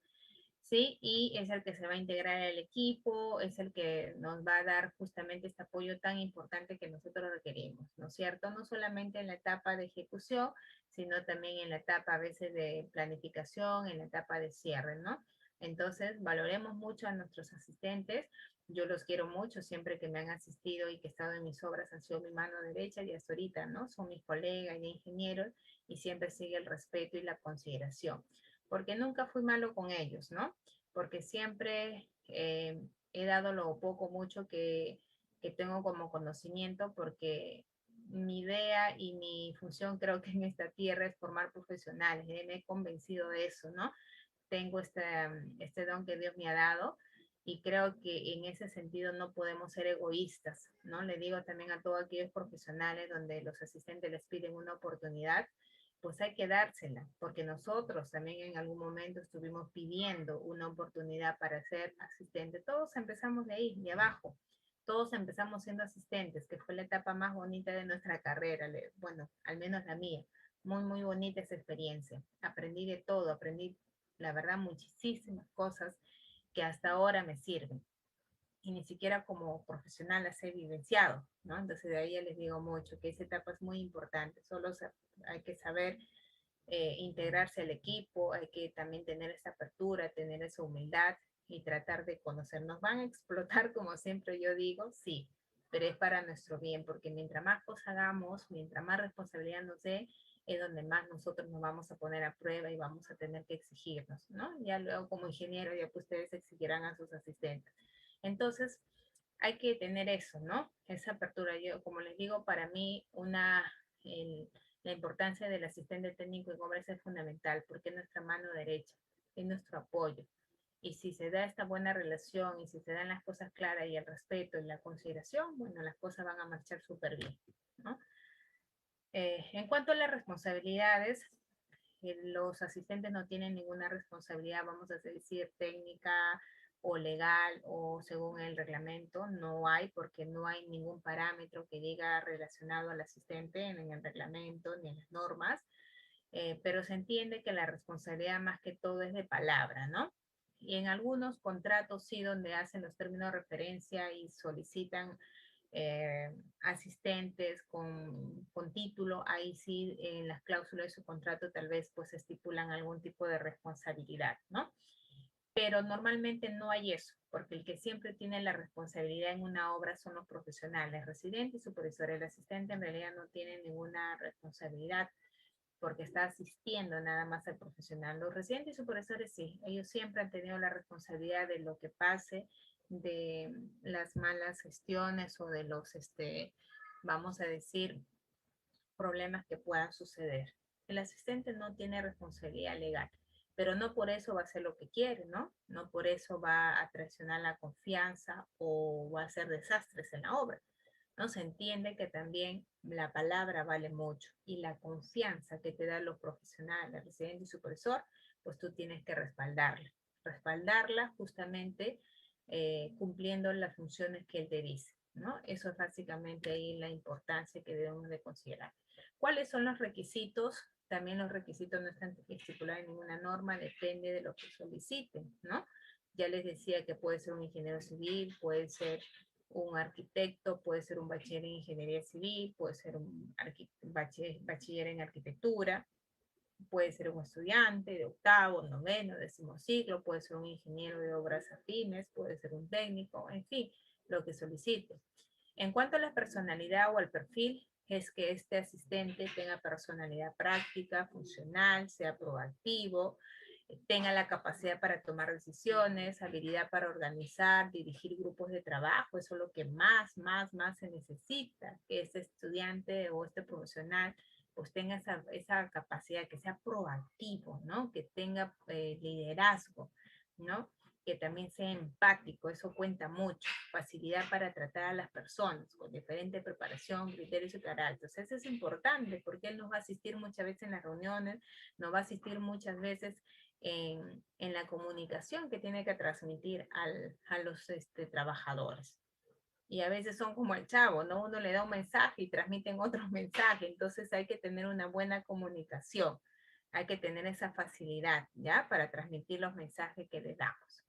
A: ¿sí? Y es el que se va a integrar al equipo, es el que nos va a dar justamente este apoyo tan importante que nosotros requerimos, ¿no es cierto? No solamente en la etapa de ejecución, sino también en la etapa a veces de planificación, en la etapa de cierre, ¿no? Entonces, valoremos mucho a nuestros asistentes. Yo los quiero mucho, siempre que me han asistido y que he estado en mis obras han sido mi mano derecha y hasta ahorita, ¿no? Son mis colegas y ingenieros y siempre sigue el respeto y la consideración. Porque nunca fui malo con ellos, ¿no? Porque siempre he dado lo poco, mucho que tengo como conocimiento, porque mi idea y mi función creo que en esta tierra es formar profesionales. Me he convencido de eso, ¿no? Tengo este don que Dios me ha dado y creo que en ese sentido no podemos ser egoístas, ¿no? Le digo también a todos aquellos profesionales donde los asistentes les piden una oportunidad, pues hay que dársela, porque nosotros también en algún momento estuvimos pidiendo una oportunidad para ser asistente. Todos empezamos de ahí, de abajo. Todos empezamos siendo asistentes, que fue la etapa más bonita de nuestra carrera, bueno, al menos la mía. Muy, muy bonita esa experiencia. Aprendí de todo, aprendí la verdad, muchísimas cosas que hasta ahora me sirven. Y ni siquiera como profesional las he vivenciado, ¿no? Entonces de ahí ya les digo mucho, que esa etapa es muy importante. Solo hay que saber integrarse al equipo, hay que también tener esa apertura, tener esa humildad y tratar de conocernos. ¿Van a explotar, como siempre yo digo? Sí, pero es para nuestro bien, porque mientras más cosas hagamos, mientras más responsabilidad nos dé, es donde más nosotros nos vamos a poner a prueba y vamos a tener que exigirnos, ¿no? Ya luego como ingeniero, ya pues ustedes exigirán a sus asistentes. Entonces, hay que tener eso, ¿no? Esa apertura. Yo, como les digo, para mí la importancia del asistente técnico en obras es fundamental, porque es nuestra mano derecha, es nuestro apoyo. Y si se da esta buena relación y si se dan las cosas claras y el respeto y la consideración, bueno, las cosas van a marchar súper bien, ¿no? En cuanto a las responsabilidades, los asistentes no tienen ninguna responsabilidad, vamos a decir, técnica o legal o según el reglamento, no hay, porque no hay ningún parámetro que diga relacionado al asistente en el reglamento ni en las normas, pero se entiende que la responsabilidad más que todo es de palabra, ¿no? Y en algunos contratos sí, donde hacen los términos de referencia y solicitan asistentes con título, ahí sí en las cláusulas de su contrato tal vez pues estipulan algún tipo de responsabilidad, ¿no? Pero normalmente no hay eso, porque el que siempre tiene la responsabilidad en una obra son los profesionales, residentes y supervisores. El asistente en realidad no tiene ninguna responsabilidad porque está asistiendo nada más al profesional. Los residentes y supervisores sí, ellos siempre han tenido la responsabilidad de lo que pase, de las malas gestiones o de los, vamos a decir, problemas que puedan suceder. El asistente no tiene responsabilidad legal, pero no por eso va a hacer lo que quiere, ¿no? No por eso va a traicionar la confianza o va a hacer desastres en la obra. ¿No? Se entiende que también la palabra vale mucho y la confianza que te dan los profesionales, el residente y supervisor, pues tú tienes que respaldarla justamente cumpliendo las funciones que él te dice, ¿no? Eso es básicamente ahí la importancia que debemos de considerar. ¿Cuáles son los requisitos? También los requisitos no están estipulados en ninguna norma, depende de lo que soliciten, ¿no? Ya les decía que puede ser un ingeniero civil, puede ser un arquitecto, puede ser un bachiller en ingeniería civil, puede ser un bachiller en arquitectura, puede ser un estudiante de octavo, noveno, décimo ciclo, puede ser un ingeniero de obras afines, puede ser un técnico, en fin, lo que solicite. En cuanto a la personalidad o al perfil, es que este asistente tenga personalidad práctica, funcional, sea proactivo, tenga la capacidad para tomar decisiones, habilidad para organizar, dirigir grupos de trabajo. Eso es lo que más se necesita, que este estudiante o este profesional pues tenga esa capacidad, que sea proactivo, ¿no? Que tenga liderazgo, ¿no? Que también sea empático, eso cuenta mucho, facilidad para tratar a las personas con diferente preparación, criterios y carácter. Entonces, eso es importante porque él nos va a asistir muchas veces en las reuniones, nos va a asistir muchas veces en la comunicación que tiene que transmitir a los trabajadores. Y a veces son como el chavo, ¿no? Uno le da un mensaje y transmiten otros mensajes, entonces hay que tener una buena comunicación, hay que tener esa facilidad, ¿ya? Para transmitir los mensajes que le damos.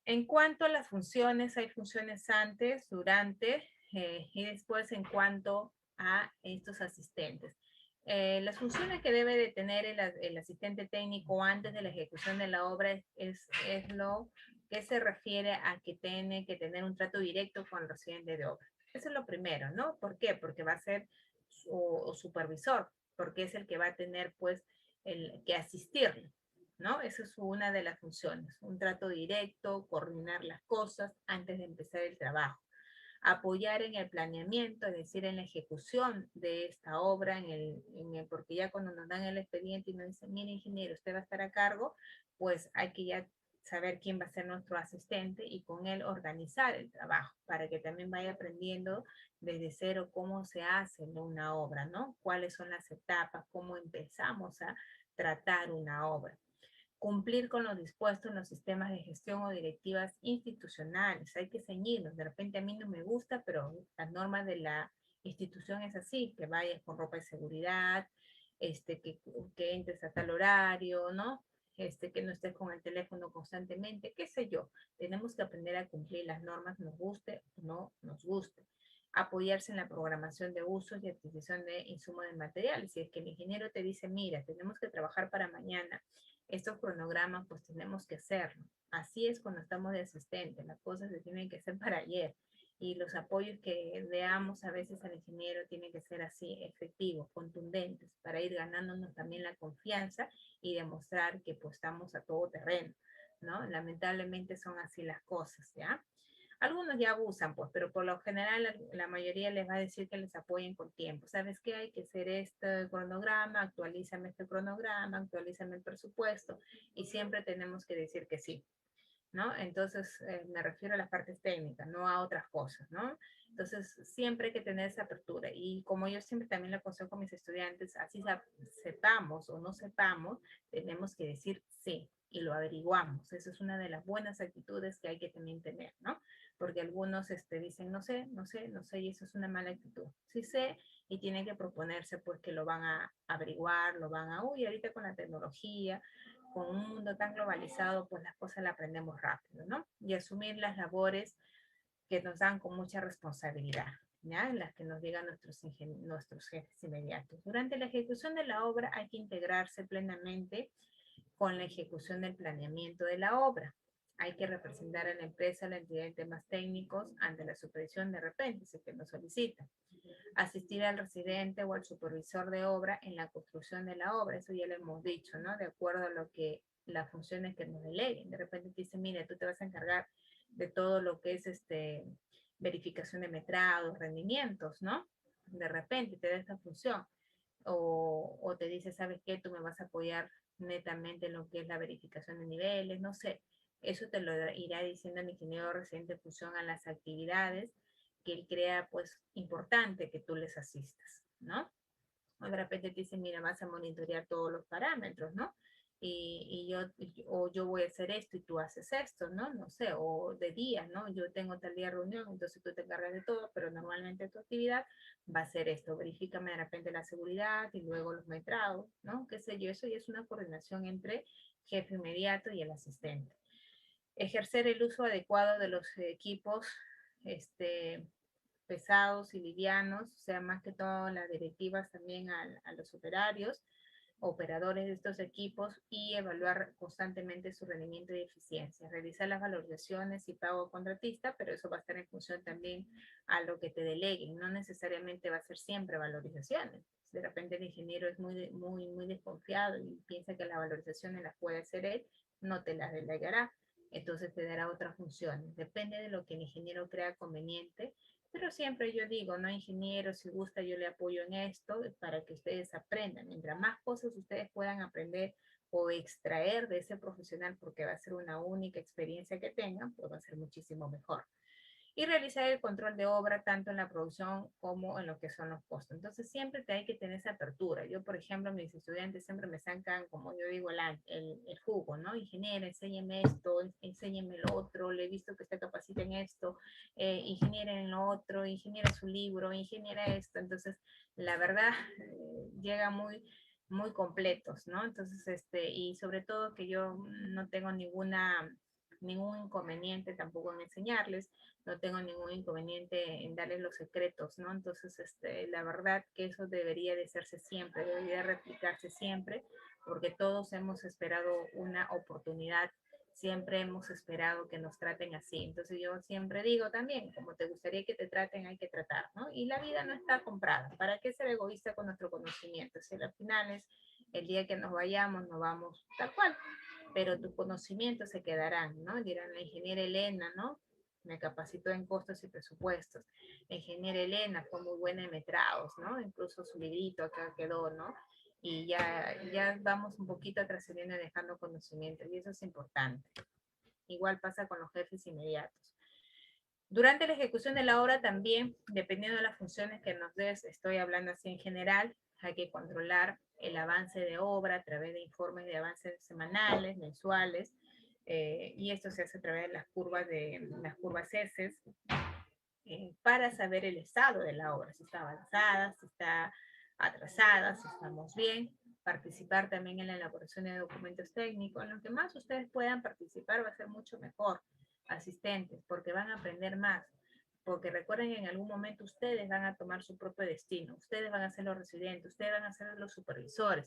A: En cuanto a las funciones, hay funciones antes, durante y después en cuanto a estos asistentes. Las funciones que debe de tener el asistente técnico antes de la ejecución de la obra es lo que se refiere a que tiene que tener un trato directo con el residente de obra. Eso es lo primero, ¿no? ¿Por qué? Porque va a ser su supervisor, porque es el que va a tener, pues, que asistirlo, ¿no? Esa es una de las funciones, un trato directo, coordinar las cosas antes de empezar el trabajo, apoyar en el planeamiento, es decir, en la ejecución de esta obra, porque ya cuando nos dan el expediente y nos dicen, mire ingeniero, usted va a estar a cargo, pues hay que ya saber quién va a ser nuestro asistente y con él organizar el trabajo para que también vaya aprendiendo desde cero cómo se hace una obra, ¿no? Cuáles son las etapas, cómo empezamos a tratar una obra. Cumplir con lo dispuesto en los sistemas de gestión o directivas institucionales. Hay que ceñirnos. De repente a mí no me gusta, pero las normas de la institución es así, que vayas con ropa de seguridad, que entres a tal horario, ¿no? Que no estés con el teléfono constantemente, qué sé yo. Tenemos que aprender a cumplir las normas, nos guste o no nos guste. Apoyarse en la programación de usos y adquisición de insumos de materiales. Si es que el ingeniero te dice, mira, tenemos que trabajar para mañana, estos cronogramas pues tenemos que hacerlo. Así es cuando estamos de asistente, las cosas se tienen que hacer para ayer y los apoyos que veamos a veces al ingeniero tienen que ser así, efectivos, contundentes, para ir ganándonos también la confianza y demostrar que pues estamos a todo terreno, ¿no? Lamentablemente son así las cosas, ¿ya? Algunos ya abusan, pues, pero por lo general la mayoría les va a decir que les apoyen con tiempo. ¿Sabes qué? Hay que hacer este cronograma, actualízame este cronograma, actualízame el presupuesto, y siempre tenemos que decir que sí, ¿no? Entonces, me refiero a las partes técnicas, no a otras cosas, ¿no? Entonces, siempre hay que tener esa apertura. Y como yo siempre también le aconsejo a mis estudiantes, así sepamos o no sepamos, tenemos que decir sí y lo averiguamos. Esa es una de las buenas actitudes que hay que también tener, ¿no? Porque algunos dicen, no sé, y eso es una mala actitud. Sí sé, y tienen que proponerse pues que lo van a averiguar, lo van a, uy, ahorita con la tecnología, con un mundo tan globalizado, pues las cosas las aprendemos rápido, ¿no? Y asumir las labores que nos dan con mucha responsabilidad, ¿ya? En las que nos digan nuestros jefes inmediatos. Durante la ejecución de la obra hay que integrarse plenamente con la ejecución del planeamiento de la obra. Hay que representar a la empresa, a la entidad de temas técnicos ante la supervisión de repente, si que nos solicita. Asistir al residente o al supervisor de obra en la construcción de la obra, eso ya lo hemos dicho, ¿no? De acuerdo a lo que las funciones que nos deleguen. De repente te dicen, mira, tú te vas a encargar de todo lo que es verificación de metrados, rendimientos, ¿no? De repente te da esta función. O te dice, ¿sabes qué? Tú me vas a apoyar netamente en lo que es la verificación de niveles, no sé. Eso te lo irá diciendo el ingeniero residente en función a las actividades que él crea, pues, importante que tú les asistas, ¿no? O de repente te dicen, mira, vas a monitorear todos los parámetros, ¿no? O yo voy a hacer esto y tú haces esto, ¿no? No sé, o de día, ¿no? Yo tengo tal día reunión, entonces tú te encargas de todo, pero normalmente tu actividad va a ser esto, verifícame de repente la seguridad y luego los metrados, ¿no? Qué sé yo, eso ya es una coordinación entre jefe inmediato y el asistente. Ejercer el uso adecuado de los equipos, pesados y livianos, o sea, más que todo las directivas también a los operarios, operadores de estos equipos y evaluar constantemente su rendimiento y eficiencia. Realizar las valorizaciones y pago contratista, pero eso va a estar en función también a lo que te deleguen. No necesariamente va a ser siempre valorizaciones. De repente el ingeniero es muy desconfiado y piensa que las valorizaciones las puede hacer él, no te las delegará. Entonces te dará otras funciones. Depende de lo que el ingeniero crea conveniente, pero siempre yo digo, no, ingeniero, si gusta yo le apoyo en esto para que ustedes aprendan. Mientras más cosas ustedes puedan aprender o extraer de ese profesional, porque va a ser una única experiencia que tengan, pues va a ser muchísimo mejor. Y realizar el control de obra tanto en la producción como en lo que son los costos. Entonces siempre te hay que tener esa apertura. Yo, por ejemplo, mis estudiantes siempre me sacan, como yo digo, el jugo, ¿no? Ingeniera, enséñeme esto, enséñeme lo otro, le he visto que usted capacita en esto, ingeniera en lo otro, ingeniera su libro, ingeniera esto. Entonces, la verdad, llega muy completos, ¿no? Entonces, y sobre todo que yo no tengo ningún inconveniente tampoco en enseñarles, no tengo ningún inconveniente en darles los secretos, ¿no? Entonces, la verdad que eso debería de hacerse siempre, debería replicarse siempre, porque todos hemos esperado una oportunidad, siempre hemos esperado que nos traten así. Entonces yo siempre digo también, como te gustaría que te traten, hay que tratar, ¿no? Y la vida no está comprada. ¿Para qué ser egoísta con nuestro conocimiento? Si al final es el día que nos vayamos, nos vamos tal cual, pero tus conocimientos se quedarán, ¿no? Dirán la ingeniera Elena, ¿no? Me capacitó en costos y presupuestos. La ingeniera Elena fue muy buena en metrados, ¿no? Incluso su librito acá quedó, ¿no? Y ya vamos un poquito trascendiendo y dejando conocimiento, y eso es importante. Igual pasa con los jefes inmediatos. Durante la ejecución de la obra también, dependiendo de las funciones que nos des, estoy hablando así en general, hay que controlar el avance de obra a través de informes de avances semanales, mensuales, y esto se hace a través de las curvas S, para saber el estado de la obra, si está avanzada, si está atrasada, si estamos bien. Participar también en la elaboración de documentos técnicos. En lo que más ustedes puedan participar va a ser mucho mejor, asistentes, porque van a aprender más. Porque recuerden que en algún momento ustedes van a tomar su propio destino, ustedes van a ser los residentes, ustedes van a ser los supervisores.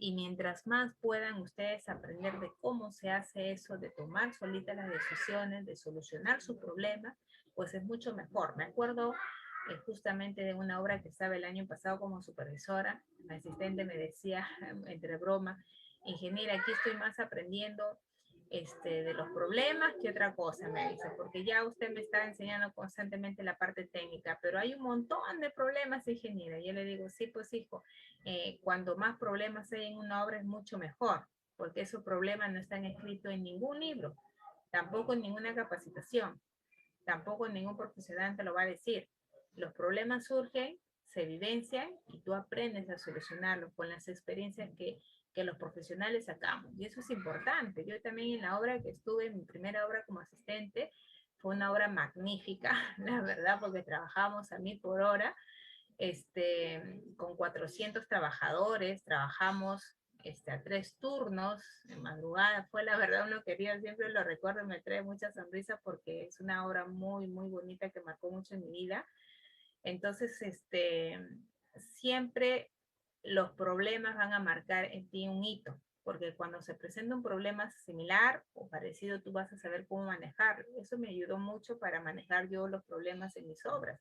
A: Y mientras más puedan ustedes aprender de cómo se hace eso, de tomar solitas las decisiones, de solucionar su problema, pues es mucho mejor. Me acuerdo justamente de una obra que estaba el año pasado como supervisora. Mi asistente me decía, entre broma, ingeniera, aquí estoy más aprendiendo de los problemas que otra cosa, me dice, porque ya usted me está enseñando constantemente la parte técnica, pero hay un montón de problemas, ingeniera. Yo le digo, sí, pues hijo, cuando más problemas hay en una obra es mucho mejor, porque esos problemas no están escritos en ningún libro, tampoco en ninguna capacitación, tampoco ningún profesional te lo va a decir. Los problemas surgen, se vivencian y tú aprendes a solucionarlos con las experiencias que los profesionales sacamos. Y eso es importante. Yo también en la obra que estuve, en mi primera obra como asistente, fue una obra magnífica, la verdad, porque trabajamos a 1000 por hora, con 400 trabajadores, trabajamos a 3 turnos, en madrugada, fue la verdad uno quería, siempre lo recuerdo, me trae mucha sonrisa porque es una obra muy bonita que marcó mucho en mi vida. Entonces, siempre los problemas van a marcar en ti un hito, porque cuando se presenta un problema similar o parecido, tú vas a saber cómo manejarlo. Eso me ayudó mucho para manejar yo los problemas en mis obras.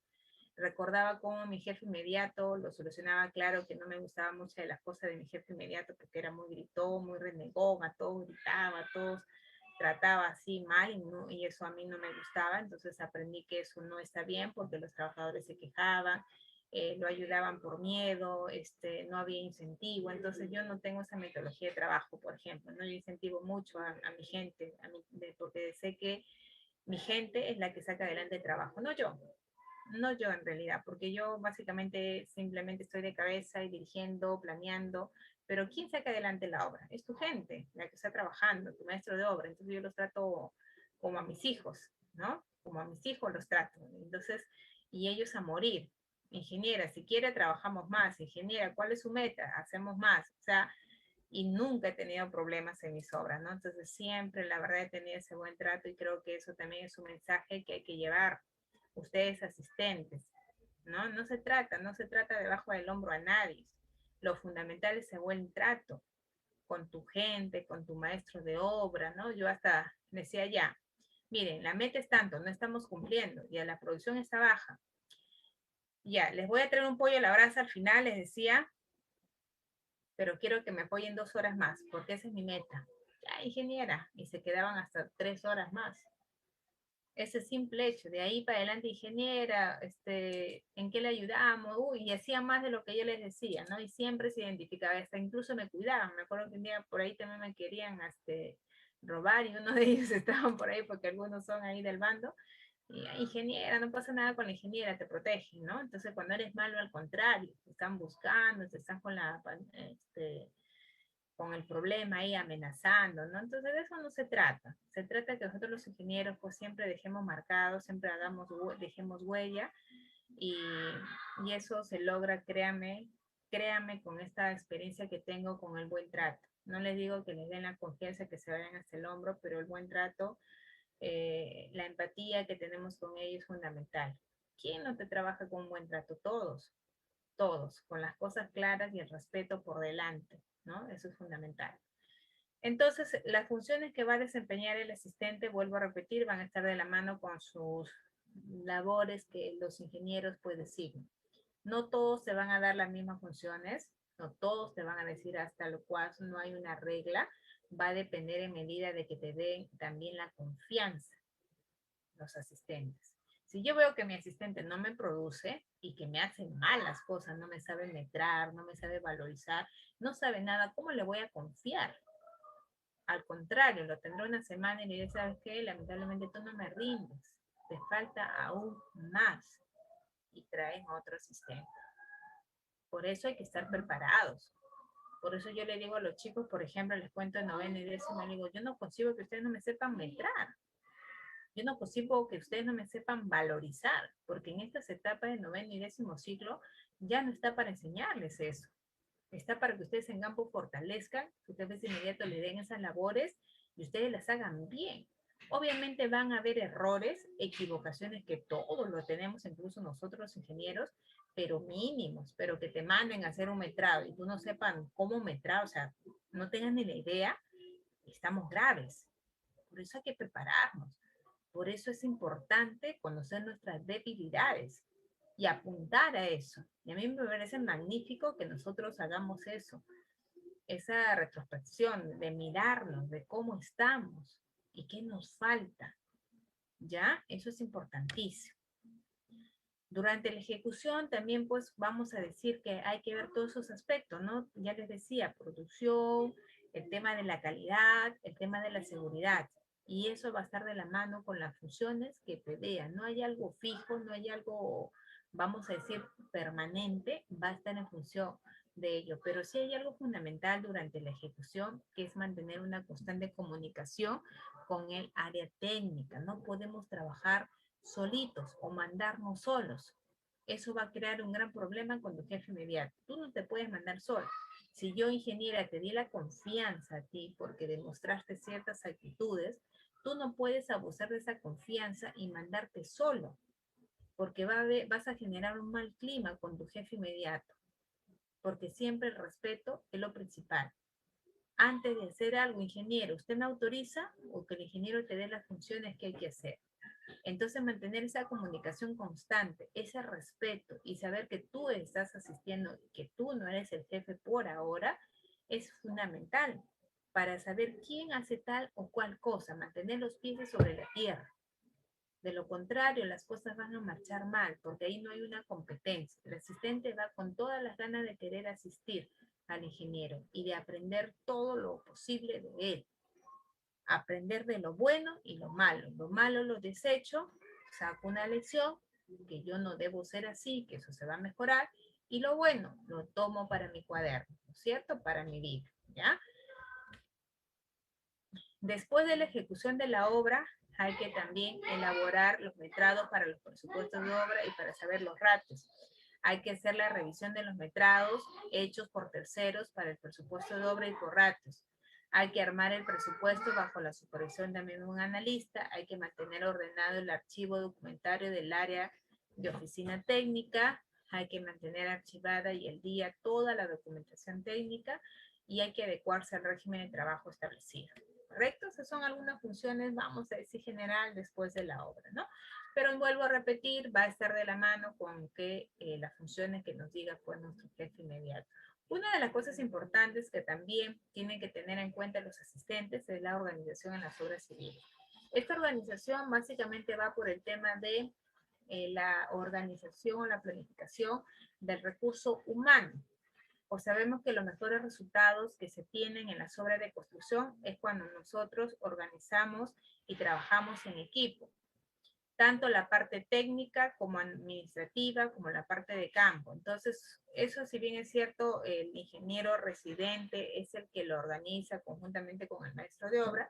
A: Recordaba cómo mi jefe inmediato lo solucionaba. Claro que no me gustaba mucho de las cosas de mi jefe inmediato porque era muy gritón, muy renegón, a todos gritaba, a todos trataba así mal, y eso a mí no me gustaba. Entonces aprendí que eso no está bien porque los trabajadores se quejaban, lo ayudaban por miedo, no había incentivo. Entonces yo no tengo esa metodología de trabajo, por ejemplo, no. Yo incentivo mucho a mi gente, porque sé que mi gente es la que saca adelante el trabajo, no yo. No yo en realidad, porque yo básicamente simplemente estoy de cabeza y dirigiendo, planeando, pero ¿quién saca adelante la obra? Es tu gente, la que está trabajando, tu maestro de obra. Entonces yo los trato como a mis hijos, ¿no? Como a mis hijos los trato. Entonces, y ellos a morir. Ingeniera, si quiere trabajamos más. Ingeniera, ¿cuál es su meta? Hacemos más. O sea, y nunca he tenido problemas en mis obras, ¿no? Entonces siempre, la verdad, he tenido ese buen trato, y creo que eso también es un mensaje que hay que llevar ustedes asistentes, ¿no? No se trata debajo del hombro a nadie. lo fundamental es el buen trato con tu gente, con tu maestro de obra, ¿no? Yo hasta decía ya, miren, la meta es tanto, no estamos cumpliendo, ya la producción está baja. Ya, les voy a traer un pollo a la brasa al final, les decía, pero quiero que me apoyen 2 horas más, porque esa es mi meta. Ya, ingeniera, y se quedaban hasta 3 horas más. Ese simple hecho, de ahí para adelante, ingeniera, ¿en qué le ayudamos? Uy, y hacía más de lo que yo les decía, ¿no? Y siempre se identificaba, hasta incluso me cuidaban. Me acuerdo que un día por ahí también me querían robar y uno de ellos estaban por ahí porque algunos son ahí del bando. Y, ingeniera, no pasa nada con la ingeniera, te protegen, ¿no? Entonces, cuando eres malo, al contrario, te están buscando, te están con el problema ahí amenazando, ¿no? Entonces de eso no se trata. Se trata que nosotros los ingenieros pues siempre dejemos marcados, siempre dejemos huella y, y eso se logra, créame con esta experiencia que tengo con el buen trato. No les digo que les den la confianza, que se vayan hasta el hombro, pero el buen trato, la empatía que tenemos con ellos es fundamental. ¿Quién no te trabaja con un buen trato? Todos, todos, con las cosas claras y el respeto por delante, ¿no? Eso es fundamental. Entonces, las funciones que va a desempeñar el asistente, vuelvo a repetir, van a estar de la mano con sus labores que los ingenieros pues designen. No todos se van a dar las mismas funciones, no todos te van a decir hasta lo cual no hay una regla, va a depender en medida de que te den también la confianza los asistentes. Si yo veo que mi asistente no me produce y que me hace mal las cosas, no me sabe metrar, no me sabe valorizar, no sabe nada, ¿cómo le voy a confiar? Al contrario, lo tendré una semana y le diré, ¿sabes qué? Lamentablemente tú no me rindes, te falta aún más y traen otro asistente. Por eso hay que estar preparados. Por eso yo le digo a los chicos, por ejemplo, les cuento en noveno y décimo, le digo, yo no consigo que ustedes no me sepan metrar. Yo no consigo que ustedes no me sepan valorizar, porque en estas etapas de noveno y décimo ciclo ya no está para enseñarles eso. Está para que ustedes en campo fortalezcan, que ustedes de inmediato le den esas labores y ustedes las hagan bien. Obviamente van a haber errores, equivocaciones que todos lo tenemos, incluso nosotros los ingenieros, pero mínimos, pero que te manden a hacer un metrado y tú no sepan cómo metrar, o sea, no tengan ni la idea, estamos graves. Por eso hay que prepararnos. Por eso es importante conocer nuestras debilidades y apuntar a eso. Y a mí me parece magnífico que nosotros hagamos eso, esa retrospección de mirarnos, de cómo estamos y qué nos falta. ¿Ya? Eso es importantísimo. Durante la ejecución también pues vamos a decir que hay que ver todos esos aspectos, ¿no? Ya les decía, producción, el tema de la calidad, el tema de la seguridad. Y eso va a estar de la mano con las funciones que te vean. No hay algo fijo, no hay algo, vamos a decir, permanente, va a estar en función de ello. Pero sí hay algo fundamental durante la ejecución, que es mantener una constante comunicación con el área técnica. No podemos trabajar solitos o mandarnos solos. Eso va a crear un gran problema con tu jefe inmediato. Tú no te puedes mandar solo. Si yo, ingeniera, te di la confianza a ti porque demostraste ciertas actitudes, tú no puedes abusar de esa confianza y mandarte solo, porque vas a generar un mal clima con tu jefe inmediato, porque siempre el respeto es lo principal. Antes de hacer algo, ingeniero, ¿usted me autoriza o que el ingeniero te dé las funciones que hay que hacer? Entonces, mantener esa comunicación constante, ese respeto y saber que tú estás asistiendo, que tú no eres el jefe por ahora, es fundamental para saber quién hace tal o cual cosa, mantener los pies sobre la tierra. De lo contrario, las cosas van a marchar mal, porque ahí no hay una competencia. El asistente va con todas las ganas de querer asistir al ingeniero y de aprender todo lo posible de él. Aprender de lo bueno y lo malo. Lo malo lo desecho, saco una lección, que yo no debo ser así, que eso se va a mejorar, y lo bueno lo tomo para mi cuaderno, ¿no es cierto? Para mi vida, ¿ya? Después de la ejecución de la obra, hay que también elaborar los metrados para los presupuestos de obra y para saber los ratios. Hay que hacer la revisión de los metrados hechos por terceros para el presupuesto de obra y por ratios. Hay que armar el presupuesto bajo la supervisión también de un analista. Hay que mantener ordenado el archivo documentario del área de oficina técnica. hay que mantener archivada y al día toda la documentación técnica y hay que adecuarse al régimen de trabajo establecido. ¿Correcto? Esas son algunas funciones, vamos a decir, general después de la obra, ¿no? Pero vuelvo a repetir, va a estar de la mano con que las funciones que nos diga pues nuestro jefe inmediato. Una de las cosas importantes que también tienen que tener en cuenta los asistentes es la organización en las obras civiles. Esta organización básicamente va por el tema de la organización o la planificación del recurso humano. Pues sabemos que los mejores resultados que se tienen en las obras de construcción es cuando nosotros organizamos y trabajamos en equipo, tanto la parte técnica como administrativa, como la parte de campo. Entonces, eso si bien es cierto, el ingeniero residente es el que lo organiza conjuntamente con el maestro de obra,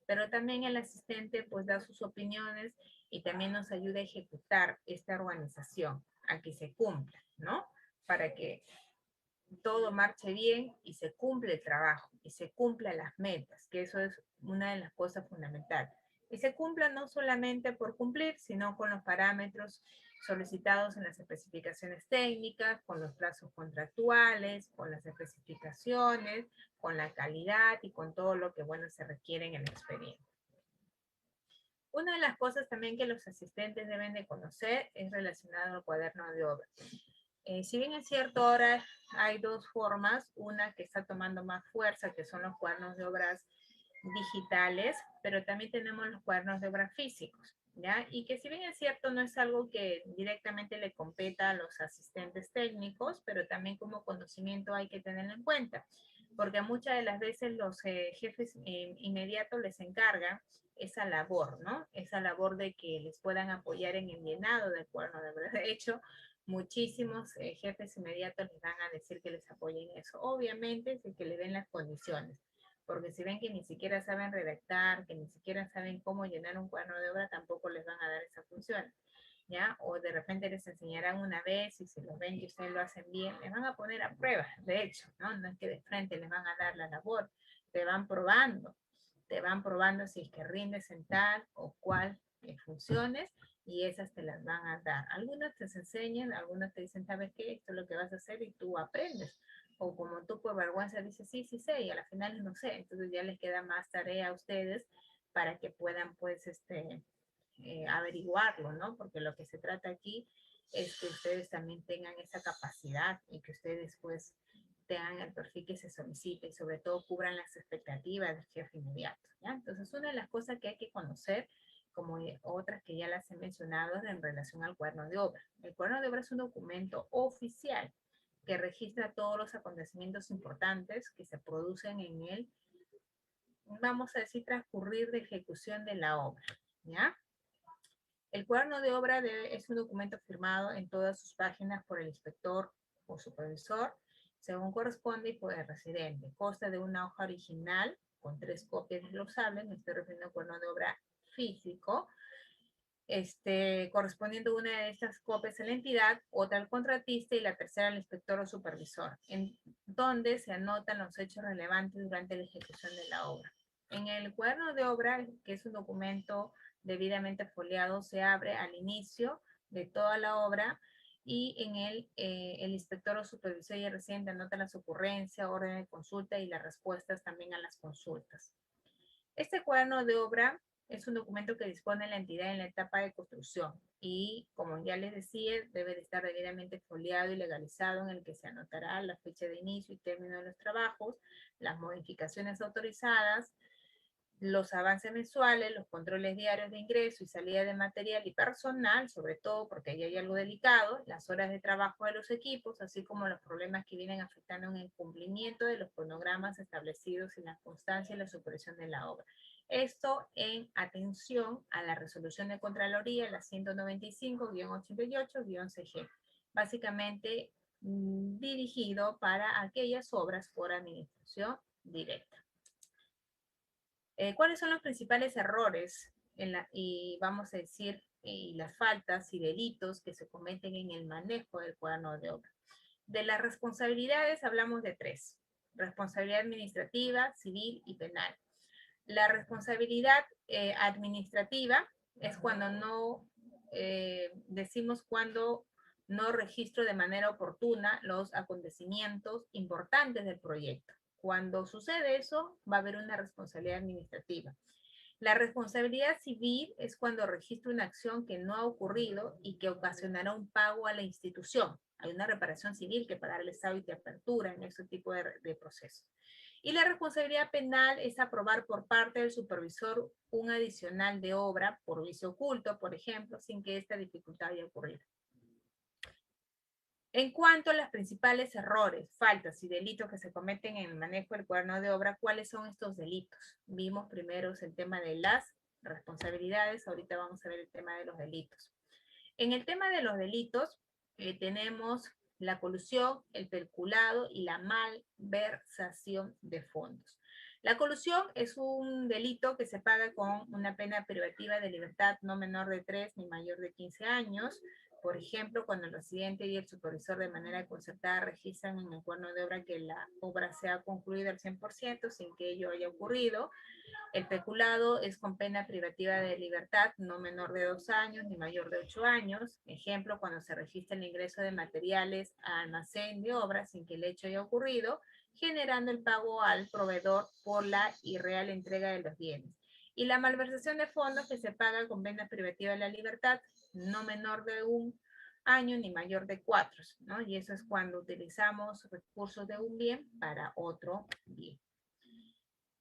A: pero también el asistente pues da sus opiniones y también nos ayuda a ejecutar esta organización, a que se cumpla, ¿no? Para que todo marche bien y se cumple el trabajo y se cumplan las metas, que eso es una de las cosas fundamentales. Y se cumpla no solamente por cumplir, sino con los parámetros solicitados en las especificaciones técnicas, con los plazos contractuales, con las especificaciones, con la calidad y con todo lo que, bueno, se requiere en el expediente. Una de las cosas también que los asistentes deben de conocer es relacionado al cuaderno de obra. Si bien es cierto, ahora hay dos formas, una que está tomando más fuerza, que son los cuadernos de obras digitales, pero también tenemos los cuadernos de obra físicos, ¿ya? Y que si bien es cierto, no es algo que directamente le competa a los asistentes técnicos, pero también como conocimiento hay que tenerlo en cuenta, porque muchas de las veces los jefes inmediatos les encargan esa labor, ¿no? Esa labor de que les puedan apoyar en el llenado del cuaderno de obra. De hecho, muchísimos jefes inmediatos les van a decir que les apoyen eso. Obviamente, si que le den las condiciones, porque si ven que ni siquiera saben redactar, que ni siquiera saben cómo llenar un cuaderno de obra, tampoco les van a dar esa función, ¿ya? O de repente les enseñarán una vez y si lo ven que ustedes lo hacen bien, les van a poner a prueba, de hecho, ¿no? No es que de frente les van a dar la labor, te van probando si es que rindes en tal o cual funciones y esas te las van a dar. Algunas te enseñan, algunas te dicen, ¿sabes qué? Esto es lo que vas a hacer y tú aprendes. O como tú por vergüenza dices, sí, sí sé, y a la final no sé. Entonces ya les queda más tarea a ustedes para que puedan, pues, averiguarlo, ¿no? Porque lo que se trata aquí es que ustedes también tengan esa capacidad y que ustedes, pues, tengan el perfil que se solicite y sobre todo cubran las expectativas del jefe inmediato, ¿ya? Entonces, una de las cosas que hay que conocer, como otras que ya las he mencionado en relación al cuaderno de obra. El cuaderno de obra es un documento oficial que registra todos los acontecimientos importantes que se producen en el, vamos a decir, transcurrir de ejecución de la obra, ¿ya? El cuaderno de obra es un documento firmado en todas sus páginas por el inspector o supervisor, según corresponde, y por el residente. Consta de una hoja original con 3 copias desglosables, me estoy refiriendo al cuaderno de obra físico, correspondiendo una de estas copias a la entidad, otra al contratista y la tercera al inspector o supervisor, en donde se anotan los hechos relevantes durante la ejecución de la obra. En el cuaderno de obra, que es un documento debidamente foliado, se abre al inicio de toda la obra y en él el inspector o supervisor y el residente anota las ocurrencias, orden de consulta y las respuestas también a las consultas. Este cuaderno de obra es un documento que dispone la entidad en la etapa de construcción y, como ya les decía, debe de estar debidamente foliado y legalizado, en el que se anotará la fecha de inicio y término de los trabajos, las modificaciones autorizadas, los avances mensuales, los controles diarios de ingreso y salida de material y personal, sobre todo porque ahí hay algo delicado, las horas de trabajo de los equipos, así como los problemas que vienen afectando en el cumplimiento de los cronogramas establecidos en la constancia y la supervisión de la obra. Esto en atención a la resolución de Contraloría, la 195-88-CG, básicamente dirigido para aquellas obras por administración directa. ¿Cuáles son los principales errores y vamos a decir, y las faltas y delitos que se cometen en el manejo del cuaderno de obra? De las responsabilidades hablamos de 3. Responsabilidad administrativa, civil y penal. La responsabilidad administrativa es cuando no decimos cuándo no registro de manera oportuna los acontecimientos importantes del proyecto. Cuando sucede eso, va a haber una responsabilidad administrativa. La responsabilidad civil es cuando registro una acción que no ha ocurrido y que ocasionará un pago a la institución. Hay una reparación civil que pagar el Estado y te apertura en ese tipo de procesos. Y la responsabilidad penal es aprobar por parte del supervisor un adicional de obra por vicio oculto, por ejemplo, sin que esta dificultad haya ocurrido. En cuanto a los principales errores, faltas y delitos que se cometen en el manejo del cuaderno de obra, ¿cuáles son estos delitos? Vimos primero el tema de las responsabilidades, ahorita vamos a ver el tema de los delitos. En el tema de los delitos, tenemos la colusión, el peculado y la malversación de fondos. La colusión es un delito que se paga con una pena privativa de libertad no menor de 3 ni mayor de 15 años. Por ejemplo, cuando el residente y el supervisor de manera concertada registran en el cuaderno de obra que la obra sea concluida al 100% sin que ello haya ocurrido. El peculado es con pena privativa de libertad no menor de 2 años ni mayor de 8 años. Ejemplo, cuando se registra el ingreso de materiales a almacén de obra sin que el hecho haya ocurrido, generando el pago al proveedor por la irreal entrega de los bienes. Y la malversación de fondos que se paga con pena privativa de la libertad no menor de 1 año ni mayor de 4, ¿no? Y eso es cuando utilizamos recursos de un bien para otro bien.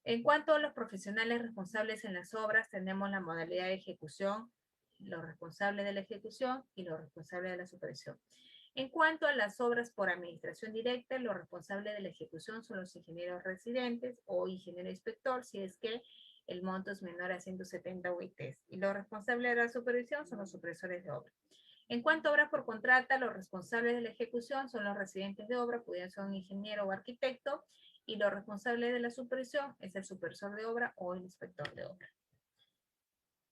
A: En cuanto a los profesionales responsables en las obras, tenemos la modalidad de ejecución, los responsables de la ejecución y los responsables de la supervisión. En cuanto a las obras por administración directa, los responsables de la ejecución son los ingenieros residentes o ingeniero inspector, si es que el monto es menor a 170 UITs. Y los responsables de la supervisión son los supervisores de obra. En cuanto a obras por contrata, los responsables de la ejecución son los residentes de obra, pueden ser un ingeniero o arquitecto, y los responsables de la supervisión es el supervisor de obra o el inspector de obra.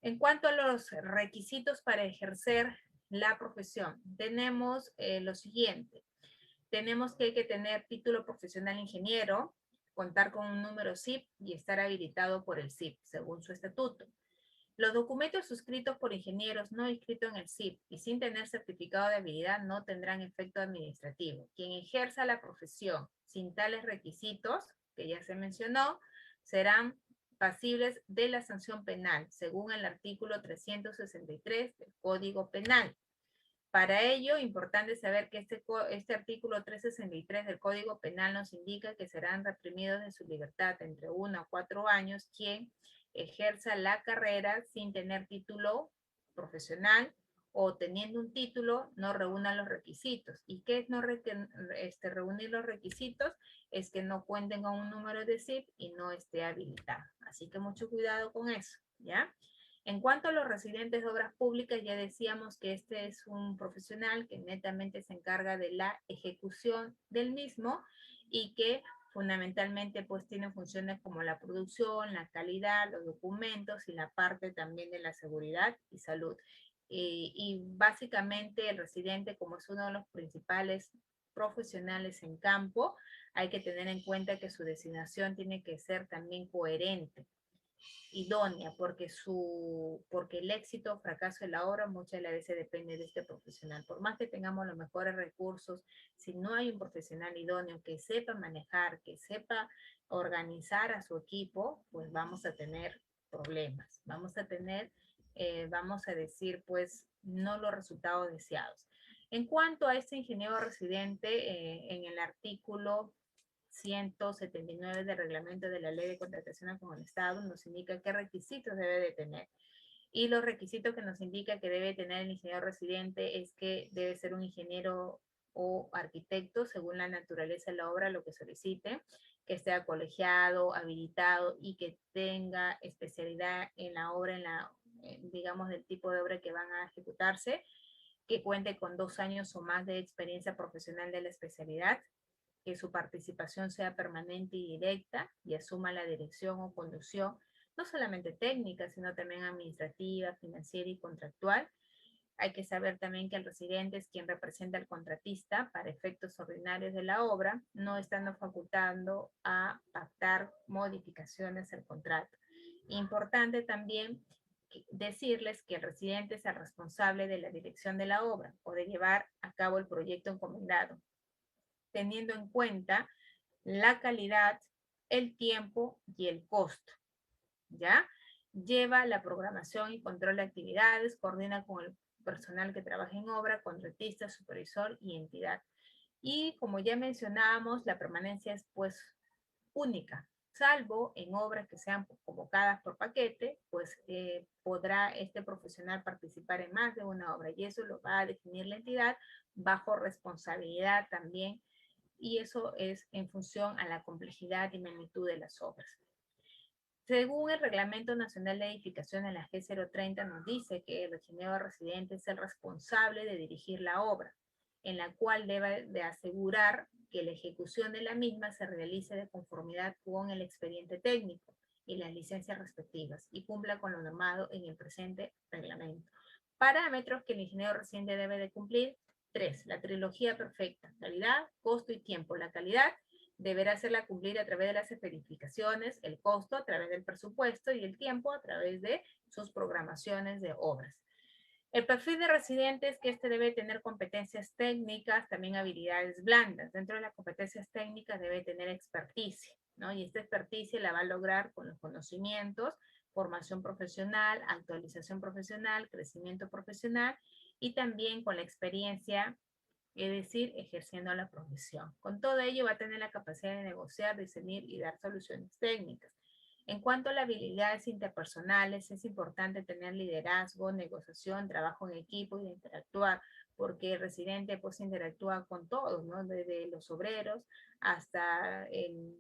A: En cuanto a los requisitos para ejercer la profesión, tenemos lo siguiente. Tenemos que hay que tener título profesional ingeniero, contar con un número SIP y estar habilitado por el SIP, según su estatuto. Los documentos suscritos por ingenieros no inscritos en el SIP y sin tener certificado de habilidad no tendrán efecto administrativo. Quien ejerza la profesión sin tales requisitos, que ya se mencionó, serán pasibles de la sanción penal, según el artículo 363 del Código Penal. Para ello, importante saber que este artículo 363 del Código Penal nos indica que serán reprimidos de su libertad entre 1 a 4 años quien ejerza la carrera sin tener título profesional o teniendo un título no reúna los requisitos. ¿Y qué es no reunir los requisitos? Es que no cuenten con un número de SIP y no esté habilitado. Así que mucho cuidado con eso, ¿ya? En cuanto a los residentes de obras públicas, ya decíamos que este es un profesional que netamente se encarga de la ejecución del mismo y que fundamentalmente pues tiene funciones como la producción, la calidad, los documentos y la parte también de la seguridad y salud. Y básicamente el residente, como es uno de los principales profesionales en campo, hay que tener en cuenta que su designación tiene que ser también coherente, idónea, porque el éxito o fracaso de la obra muchas veces depende de este profesional. Por más que tengamos los mejores recursos, si no hay un profesional idóneo que sepa manejar, que sepa organizar a su equipo, pues vamos a tener problemas. Vamos a decir, pues, no los resultados deseados. En cuanto a este ingeniero residente, en el artículo 179 del reglamento de la ley de contratación con el Estado nos indica qué requisitos debe de tener. Y los requisitos que nos indica que debe tener el ingeniero residente es que debe ser un ingeniero o arquitecto según la naturaleza de la obra, lo que solicite, que esté colegiado, habilitado y que tenga especialidad en la obra, digamos, del tipo de obra que van a ejecutarse, que cuente con 2 años o más de experiencia profesional de la especialidad, que su participación sea permanente y directa y asuma la dirección o conducción, no solamente técnica, sino también administrativa, financiera y contractual. Hay que saber también que el residente es quien representa al contratista para efectos ordinarios de la obra, no estando facultando a pactar modificaciones al contrato. Importante también decirles que el residente es el responsable de la dirección de la obra o de llevar a cabo el proyecto encomendado, teniendo en cuenta la calidad, el tiempo y el costo, ¿ya? Lleva la programación y control de actividades, coordina con el personal que trabaja en obra, contratista, supervisor y entidad. Y como ya mencionábamos, la permanencia es pues única, salvo en obras que sean convocadas por paquete, pues podrá este profesional participar en más de una obra y eso lo va a definir la entidad bajo responsabilidad también, y eso es en función a la complejidad y magnitud de las obras. Según el Reglamento Nacional de Edificación en la G030 nos dice que el ingeniero residente es el responsable de dirigir la obra, en la cual debe de asegurar que la ejecución de la misma se realice de conformidad con el expediente técnico y las licencias respectivas y cumpla con lo normado en el presente reglamento. Parámetros que el ingeniero residente debe de cumplir: 3. La trilogía perfecta: calidad, costo y tiempo. La calidad deberá hacerla cumplir a través de las especificaciones, el costo a través del presupuesto y el tiempo a través de sus programaciones de obras. El perfil de residente es que este debe tener competencias técnicas, también habilidades blandas. Dentro de las competencias técnicas debe tener experticia, ¿no? Y esta experticia la va a lograr con los conocimientos, formación profesional, actualización profesional, crecimiento profesional y también con la experiencia, es decir, ejerciendo la profesión. Con todo ello va a tener la capacidad de negociar, discernir y dar soluciones técnicas. En cuanto a las habilidades interpersonales, es importante tener liderazgo, negociación, trabajo en equipo y interactuar, porque el residente pues interactúa con todos, ¿no? Desde los obreros hasta el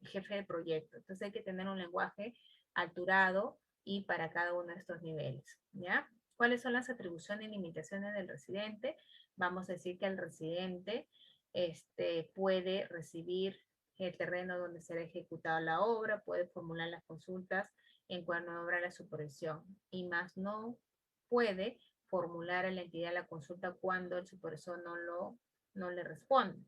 A: jefe de proyecto. Entonces hay que tener un lenguaje alturado y para cada uno de estos niveles, ¿ya? ¿Cuáles son las atribuciones y limitaciones del residente? Vamos a decir que el residente puede recibir el terreno donde será ejecutada la obra, puede formular las consultas en cuanto a obra la supervisión, y más no puede formular a la entidad la consulta cuando el supervisor no le responde.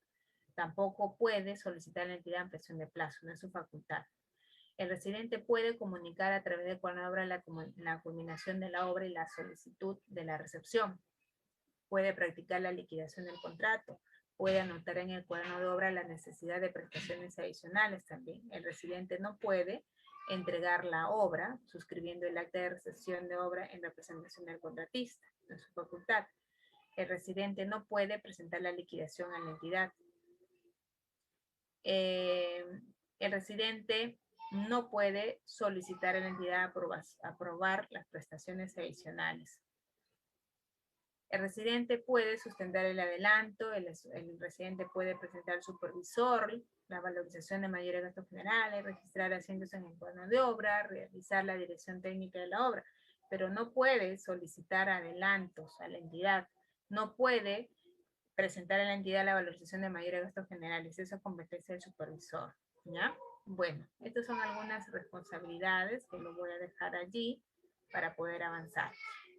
A: Tampoco puede solicitar a la entidad ampliación de plazo, no es su facultad. El residente puede comunicar a través de cuando obra la culminación de la obra y la solicitud de la recepción. Puede practicar la liquidación del contrato, puede anotar en el cuaderno de obra la necesidad de prestaciones adicionales también. El residente no puede entregar la obra suscribiendo el acta de recepción de obra en representación del contratista, no es su facultad. El residente no puede presentar la liquidación a la entidad. El residente no puede solicitar a la entidad aprobar las prestaciones adicionales. El residente puede sustentar el adelanto, el residente puede presentar al supervisor la valorización de mayores gastos generales, registrar asientos en el cuaderno de obra, realizar la dirección técnica de la obra, pero no puede solicitar adelantos a la entidad, no puede presentar a la entidad la valorización de mayores gastos generales, eso es competencia del supervisor, ¿ya? Bueno, estas son algunas responsabilidades que lo voy a dejar allí para poder avanzar.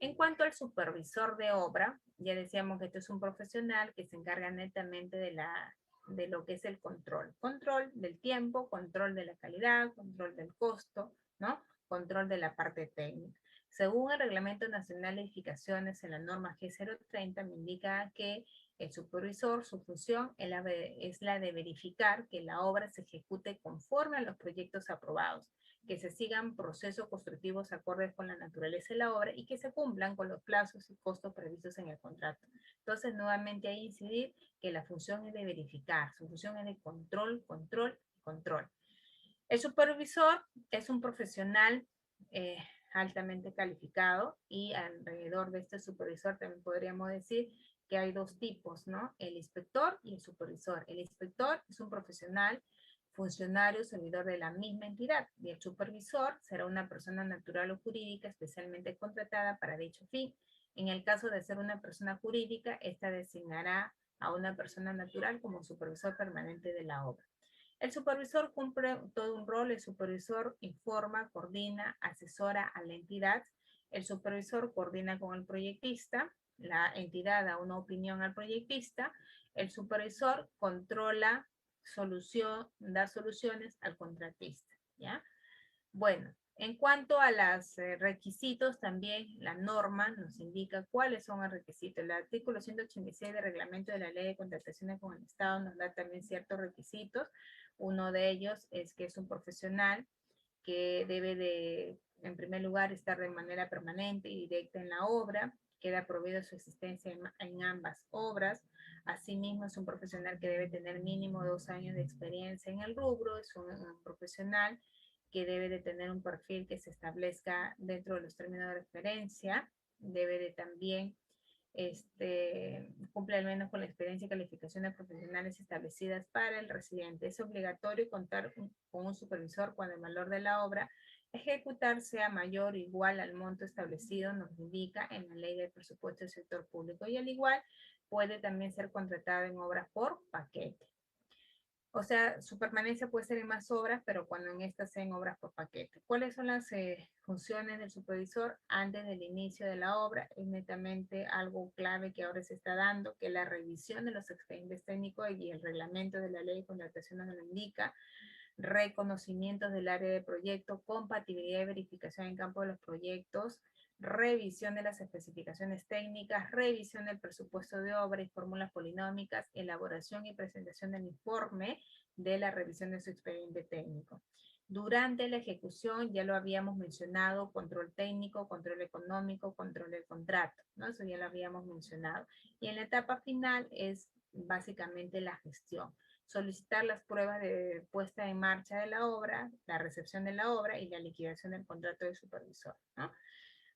A: En cuanto al supervisor de obra, ya decíamos que este es un profesional que se encarga netamente de lo que es el control. Control del tiempo, control de la calidad, control del costo, ¿no? Control de la parte técnica. Según el Reglamento Nacional de Edificaciones en la norma G030, me indica que el supervisor, su función es la de verificar que la obra se ejecute conforme a los proyectos aprobados, que se sigan procesos constructivos acordes con la naturaleza de la obra y que se cumplan con los plazos y costos previstos en el contrato. Entonces, nuevamente hay que incidir que la función es de verificar, su función es de control, control, control. El supervisor es un profesional altamente calificado y alrededor de este supervisor también podríamos decir que hay dos tipos, ¿no? El inspector y el supervisor. El inspector es un profesional, funcionario, servidor de la misma entidad, y el supervisor será una persona natural o jurídica especialmente contratada para dicho fin. En el caso de ser una persona jurídica, esta designará a una persona natural como supervisor permanente de la obra. El supervisor cumple todo un rol. El supervisor informa, coordina, asesora a la entidad. El supervisor coordina con el proyectista. La entidad da una opinión al proyectista. El supervisor controla, da soluciones al contratista, ¿ya? Bueno, En cuanto a los requisitos, también la norma nos indica cuáles son los requisitos. El artículo 186 del reglamento de la ley de contrataciones con el Estado nos da también ciertos requisitos. Uno de ellos es que es un profesional que debe de, en primer lugar, estar de manera permanente y directa en la obra, queda prohibido su existencia en ambas obras. Asimismo, es un profesional que debe tener mínimo 2 años de experiencia en el rubro, es un profesional que debe de tener un perfil que se establezca dentro de los términos de referencia, debe de también cumple al menos con la experiencia y calificaciones profesionales establecidas para el residente. Es obligatorio contar con un supervisor cuando el valor de la obra ejecutar sea mayor o igual al monto establecido, nos indica en la ley del presupuesto del sector público, y al igual puede también ser contratado en obras por paquete. O sea, su permanencia puede ser en más obras, pero cuando en estas sean obras por paquete. ¿Cuáles son las funciones del supervisor antes del inicio de la obra? Es netamente algo clave que ahora se está dando, que la revisión de los expedientes técnicos y el reglamento de la ley de contratación nos lo indica, reconocimientos del área de proyecto, compatibilidad y verificación en campo de los proyectos, revisión de las especificaciones técnicas, revisión del presupuesto de obra y fórmulas polinómicas, elaboración y presentación del informe de la revisión de su expediente técnico. Durante la ejecución, ya lo habíamos mencionado, control técnico, control económico, control del contrato, ¿no? Eso ya lo habíamos mencionado. Y en la etapa final es básicamente la gestión. Solicitar las pruebas de puesta en marcha de la obra, la recepción de la obra y la liquidación del contrato de supervisor, ¿no?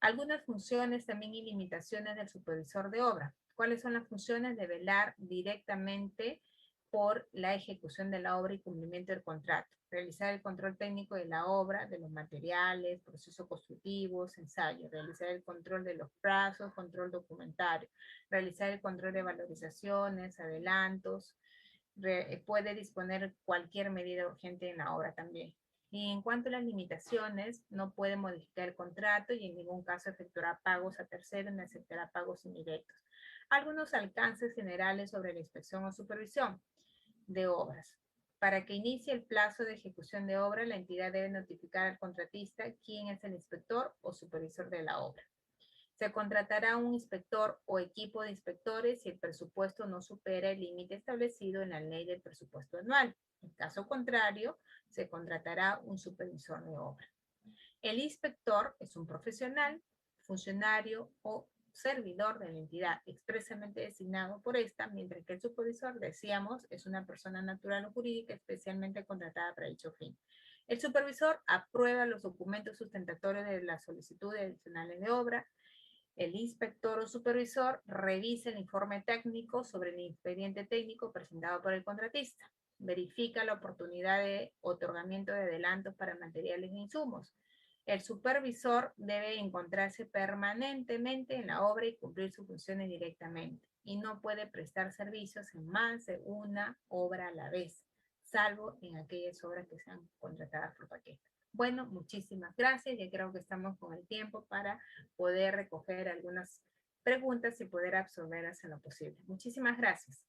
A: Algunas funciones también y limitaciones del supervisor de obra. ¿Cuáles son las funciones? De velar directamente por la ejecución de la obra y cumplimiento del contrato. Realizar el control técnico de la obra, de los materiales, procesos constructivos, ensayos. Realizar el control de los plazos, control documentario. Realizar el control de valorizaciones, adelantos. Puede disponer cualquier medida urgente en la obra también. Y en cuanto a las limitaciones, no puede modificar el contrato y en ningún caso efectuará pagos a terceros ni aceptará pagos indirectos. Algunos alcances generales sobre la inspección o supervisión de obras. Para que inicie el plazo de ejecución de obra, la entidad debe notificar al contratista quién es el inspector o supervisor de la obra. Se contratará un inspector o equipo de inspectores si el presupuesto no supera el límite establecido en la ley del presupuesto anual. En caso contrario, se contratará un supervisor de obra. El inspector es un profesional, funcionario o servidor de la entidad expresamente designado por esta, mientras que el supervisor, decíamos, es una persona natural o jurídica especialmente contratada para dicho fin. El supervisor aprueba los documentos sustentatorios de las solicitudes adicionales de obra. El inspector o supervisor revisa el informe técnico sobre el expediente técnico presentado por el contratista. Verifica la oportunidad de otorgamiento de adelantos para materiales e insumos. El supervisor debe encontrarse permanentemente en la obra y cumplir sus funciones directamente. Y no puede prestar servicios en más de una obra a la vez, salvo en aquellas obras que sean contratadas por paquete. Bueno, muchísimas gracias. Ya creo que estamos con el tiempo para poder recoger algunas preguntas y poder absorberlas en lo posible. Muchísimas gracias.